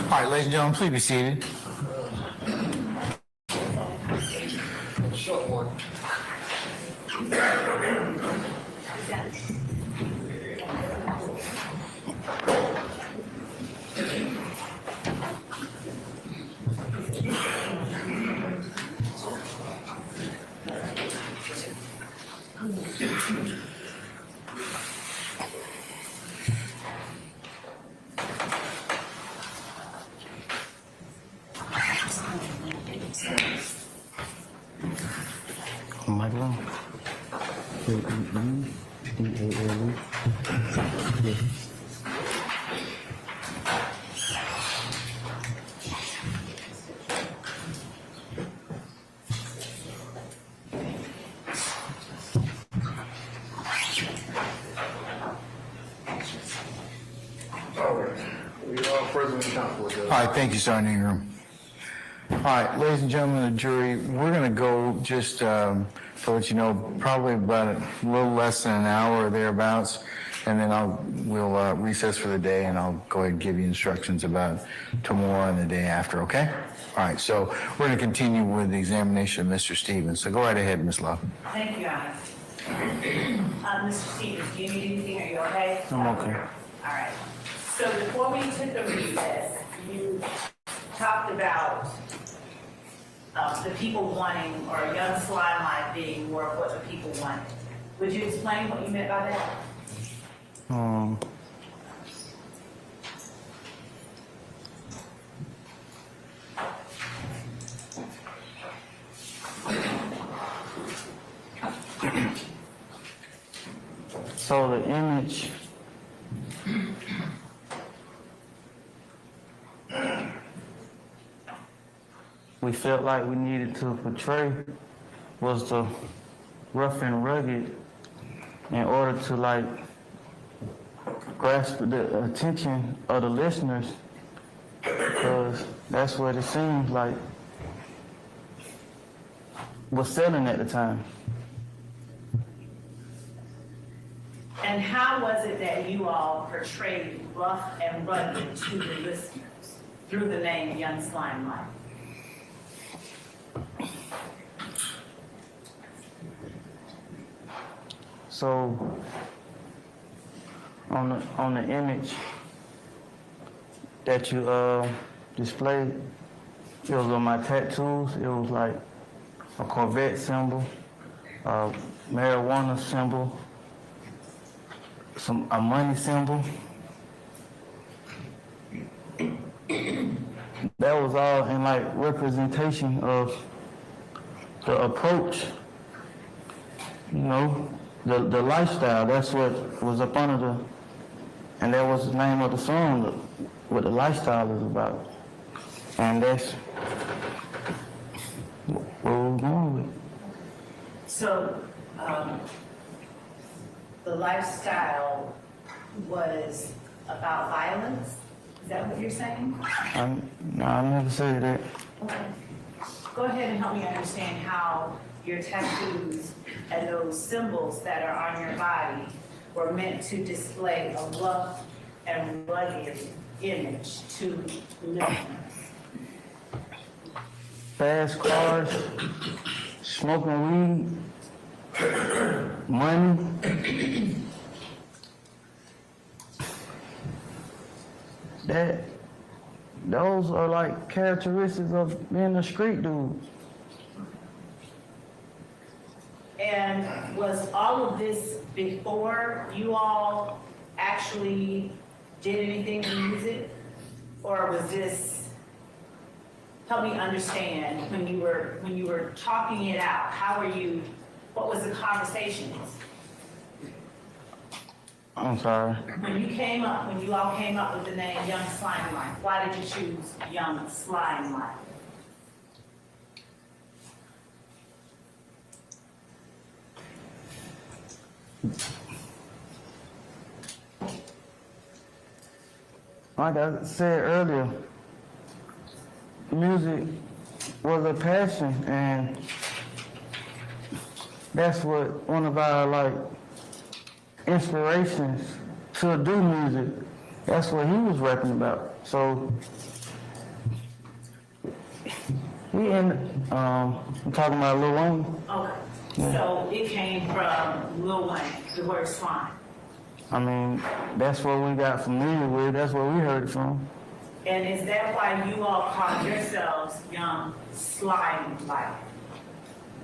All right, ladies and gentlemen, please be seated.
Michael? D-A-L-E.
All right, thank you, Sergeant Ingram. All right, ladies and gentlemen of the jury, we're going to go just to let you know, probably about a little less than an hour or thereabouts, and then we'll recess for the day, and I'll go ahead and give you instructions about tomorrow and the day after, okay? All right, so we're going to continue with the examination of Mr. Stevens. So go right ahead, Ms. Love.
Thank you, Your Honor. Mr. Stevens, do you need anything? Are you okay?
I'm okay.
All right. So before we took the recess, you talked about the people wanting, or young slime life being more of what the people wanted. Would you explain what you meant by that?
So the image we felt like we needed to portray was the rough and rugged in order to like grasp the attention of the listeners, because that's what it seems like was selling at the time.
And how was it that you all portrayed rough and rugged to the listeners through the name Young Slime Life?
So on the image that you displayed, it was on my tattoos. It was like a Corvette symbol, a marijuana symbol, a money symbol. That was all in like representation of the approach, you know, the lifestyle. That's what was up under the, and that was the name of the song, what the lifestyle is about. And that's what we're going with.
So, the lifestyle was about violence? Is that what you're saying?
No, I never said that.
Okay. Go ahead and help me understand how your tattoos and those symbols that are on your body were meant to display a rough and rugged image to listeners.
Fast cars, smoking weed, money. Those are like characteristics of being a street dude.
And was all of this before you all actually did anything to use it? Or was this, help me understand, when you were talking it out, what was the conversations?
I'm sorry.
When you all came up with the name Young Slime Life, why did you choose Young Slime Life?
Like I said earlier, music was a passion, and that's what one of our like inspirations to do music. That's what he was rapping about. So I'm talking about Lil Wayne.
Okay, so it came from Lil Wayne, the word swine.
I mean, that's what we got familiar with. That's where we heard it from.
And is that why you all call yourselves Young Slime Life?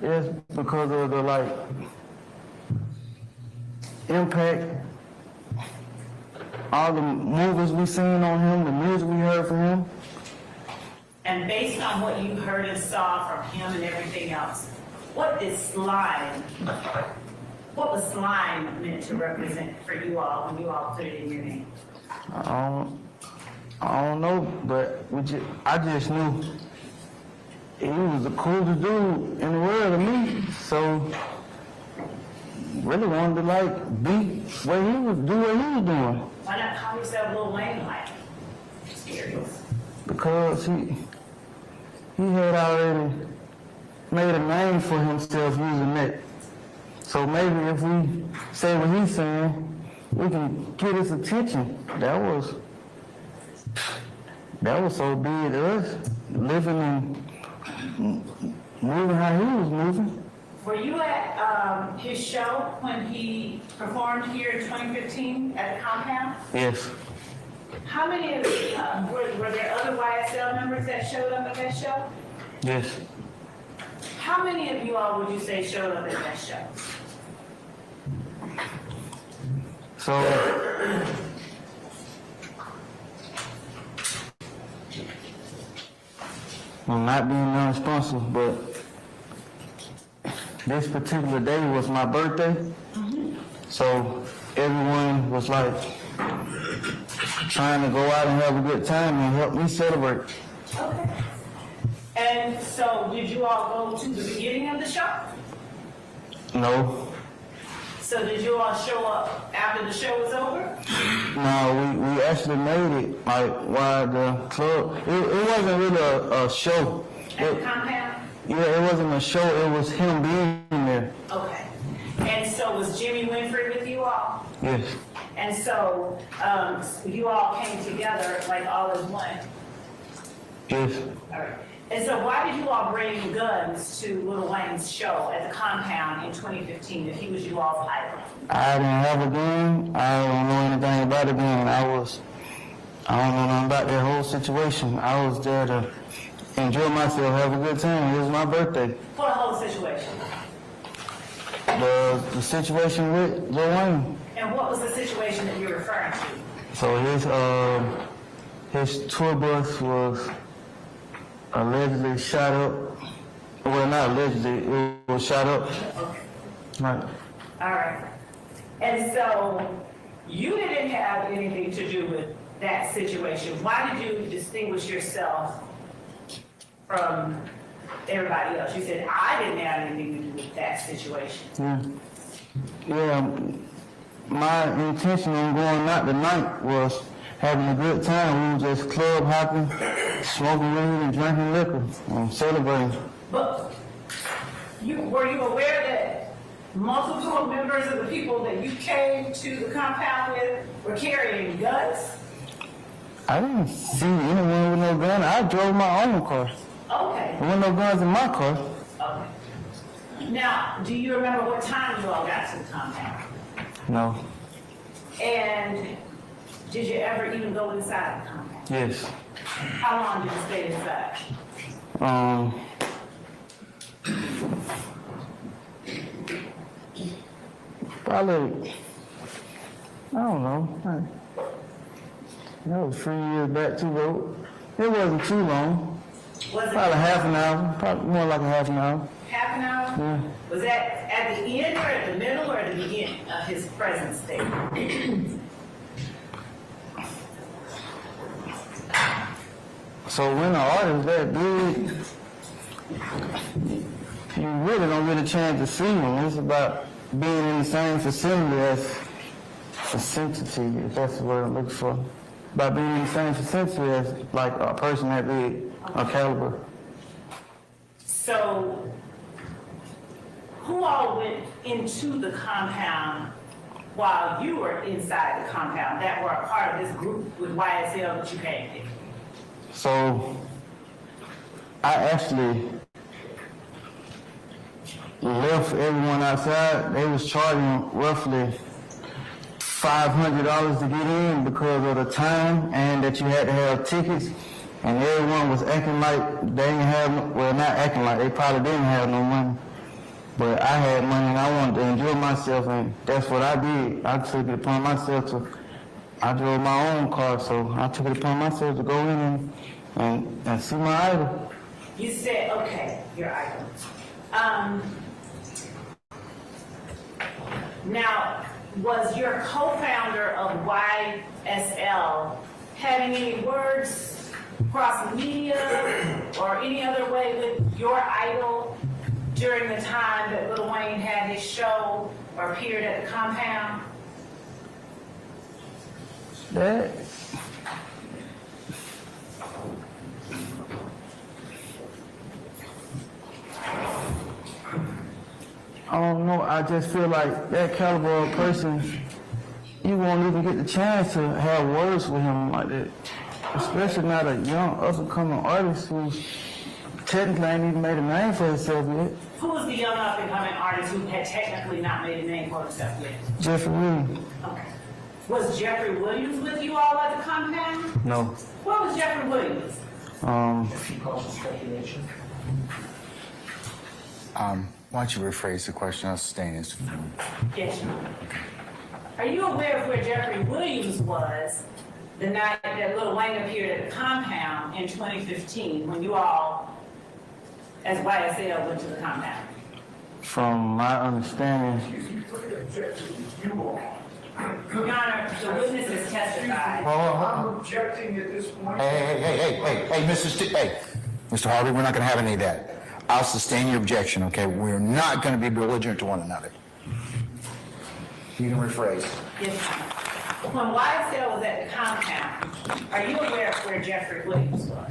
It's because of the like impact, all the movies we seen on him, the music we heard from him.
And based on what you heard and saw from him and everything else, what was slime meant to represent for you all when you all put it in your name?
I don't know, but I just knew he was the coolest dude in the world to me. So really wanted to like be what he was doing.
Why not call yourself Lil Wayne Life? Just curious.
Because he had already made a name for himself using that. So maybe if we say what he's saying, we can get his attention. That was so big to us, living and moving how he was moving.
Were you at his show when he performed here in 2015 at the compound?
Yes.
How many of were there other YSL members that showed up at that show?
Yes.
How many of you all would you say showed up at that show?
So I'm not being irresponsible, but this particular day was my birthday. So everyone was like trying to go out and have a good time and help me celebrate.
Okay. And so did you all go to the beginning of the show?
No,
So did you all show up after the show was over?
no, we actually made it like while the club. It wasn't really a show.
At the compound?
Yeah, it wasn't a show. It was him being there.
Okay. And so was Jimmy Winfrey with you all?
Yes.
And so you all came together like all as one?
Yes.
All right. And so why did you all bring guns to Lil Wayne's show at the compound in 2015 if he was you all's idol?
I didn't have a gun. I don't know anything about a gun. I don't know nothing about that whole situation. I was there to enjoy myself, have a good time. It was my birthday.
What whole situation?
The situation with Lil Wayne.
And what was the situation that you're referring to?
So his tour bus was allegedly shot up. Well, not allegedly, it was shot up.
Okay.
Right.
All right. And so you didn't have anything to do with that situation. Why did you distinguish yourself from everybody else? You said, I didn't have anything to do with that situation.
Yeah, my intention on going out tonight was having a good time. We were just club hopping, smoking weed and drinking liquor, and celebrating.
But were you aware that multiple members of the people that you came to the compound with were carrying guns?
I didn't see anyone with no gun. I drove my own car.
Okay.
There were no guns in my car.
Okay. Now, do you remember what time you all got to the compound?
No.
And did you ever even go inside the compound?
Yes.
How long did you stay inside?
Probably, I don't know. That was 3 years back too, but it wasn't too long.
Was it
Probably half an hour, probably more like a half an hour.
half an hour?
Yeah.
Was that at the end or at the middle or at the beginning of his presence there?
So when an artist that big, you really don't get a chance to see them. It's about being in the same vicinity as vicinity, if that's the word I'm looking for. About being in the same vicinity as like a person that big. caliber.
So, who all went into the compound while you were inside the compound that were a part of this group with YSL that you came with?
So I actually left everyone outside. They was charging roughly $500 to get in because of the time and that you had to have tickets. And everyone was acting like they didn't have, well, not acting like, they probably didn't have no money. But I had money and I wanted to enjoy myself, and that's what I did. I took it upon myself I drove my own car, so I took it upon myself to go in and see my idol.
You said, okay, your idol. Now, was your co-founder of YSL having any words across the media or any other way with your idol during the time that Lil Wayne had his show or appeared at the compound?
That I don't know. I just feel like that caliber of person, you won't even get the chance to have words with him like that. Especially not a young, up-and-coming artist who technically ain't even made a name for himself yet.
Who was the young up-and-coming artist who had technically not made a name for himself yet?
Jeffrey Williams.
Okay. Was Jeffrey Williams with you all at the compound?
No.
Where was Jeffrey Williams?
Speculation.
Why don't you rephrase the question? I'll sustain this.
Yes, Your Honor. Are you aware of where Jeffrey Williams was the night that Lil Wayne appeared at the compound in 2015 when you all, as YSL, went to the compound?
From my understanding,
Your Honor, the witness has testified.
I'm objecting at this point.
Hey, Mr. Harvey, we're not going to have any of that. I'll sustain your objection, okay? We're not going to be belligerent to one another. You can rephrase.
Yes, Your Honor. When YSL was at the compound, are you aware of where Jeffrey Williams was?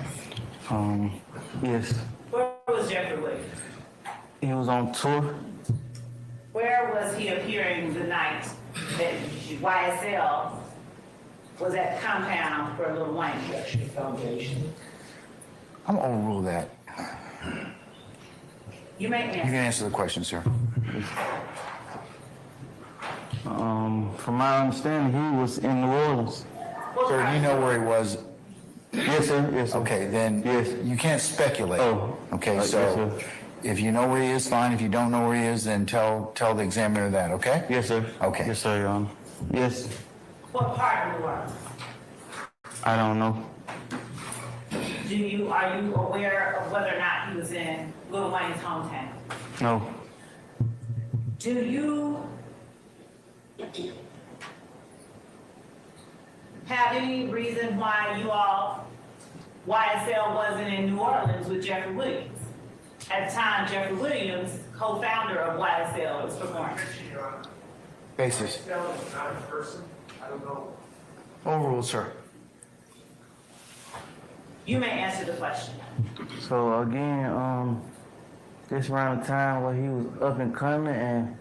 yes,
Where was Jeffrey Williams?
he was on tour.
Where was he appearing the night that YSL was at the compound for Lil Wayne?
Foundation.
I'm going to overrule that.
You may
You can
answer.
answer the question, sir.
From my understanding, he was in New Orleans.
What
Sir,
part?
you know where he was.
Yes, sir. Yes, sir.
Okay, then
Yes.
you can't speculate.
Oh,
Okay,
yes,
so
sir.
if you know where he is, fine. If you don't know where he is, then tell the examiner that, okay?
Yes, sir.
Okay.
Yes, sir, Your Honor. Yes,
What part of the world?
I don't know.
Are you aware of whether or not he was in Lil Wayne's hometown?
No.
Do you have any reason why YSL wasn't in New Orleans with Jeffrey Williams? At the time, Jeffrey Williams, co-founder of YSL, was performing.
Your Honor,
Basis.
Estelle is not a person. I don't know.
Overruled, sir.
You may answer the question.
So again, this around the time where he was up and coming, and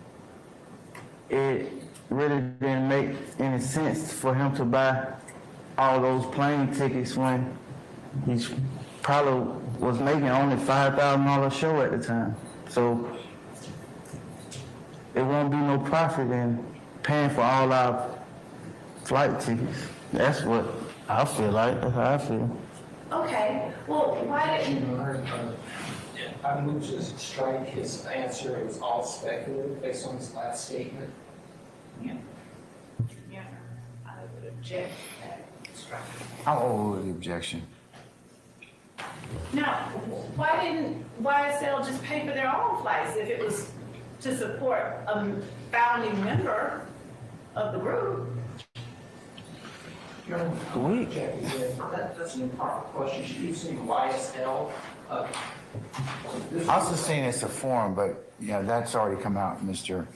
it really didn't make any sense for him to buy all those plane tickets when he probably was making only $5,000 show at the time. So it won't be no profit in paying for all our flight tickets. That's what I feel like. That's how I feel.
Okay, well, why didn't,
Your Honor, I move to strike his answer. It was all speculative based on his last statement.
yeah, I would object to that strike.
I'll overrule the objection.
Now, why didn't YSL just pay for their own flights if it was to support a founding member of the group?
Your Honor, that's an improper question. Should you say YSL?
I'll sustain it's a forum, but yeah, that's already come out, Mr.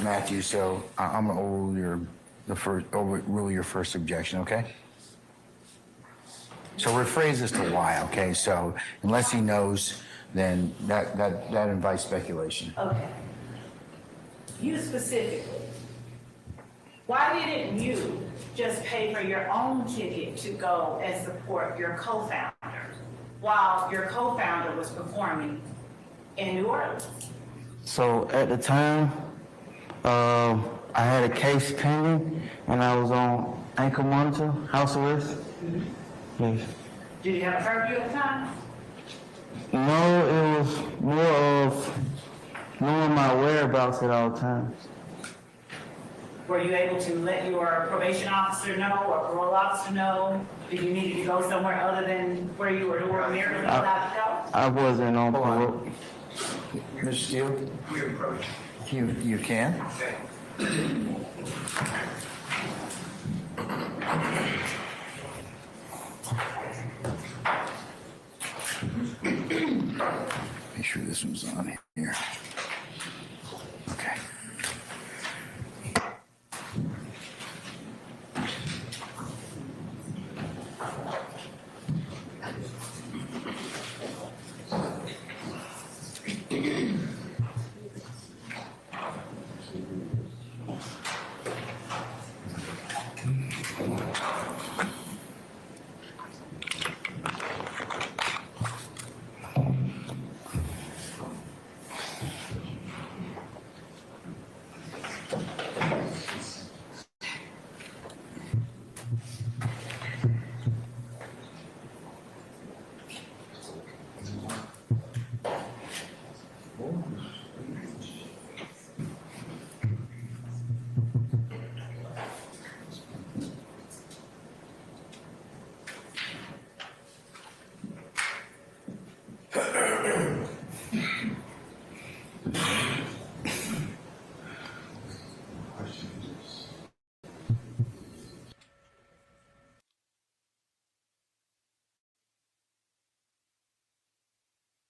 Matthews. So I'm gonna overrule your first objection. Okay. So rephrase as to why, okay? So unless he knows, then that invites speculation.
Okay. You specifically, why didn't you just pay for your own ticket to go and support your co-founder while your co-founder was performing in New Orleans?
So at the time, I had a case pending and I was on ankle monitor, house arrest. Yes.
Did you have a curfew at the time?
No, it was more of knowing my whereabouts at all times.
Were you able to let your probation officer know or parole officer know if you needed to go somewhere other than where you were ordinarily allowed to go?
I wasn't on
Hold on.
parole.
Mr. Steele,
We approach.
you can? Make sure this one's on here.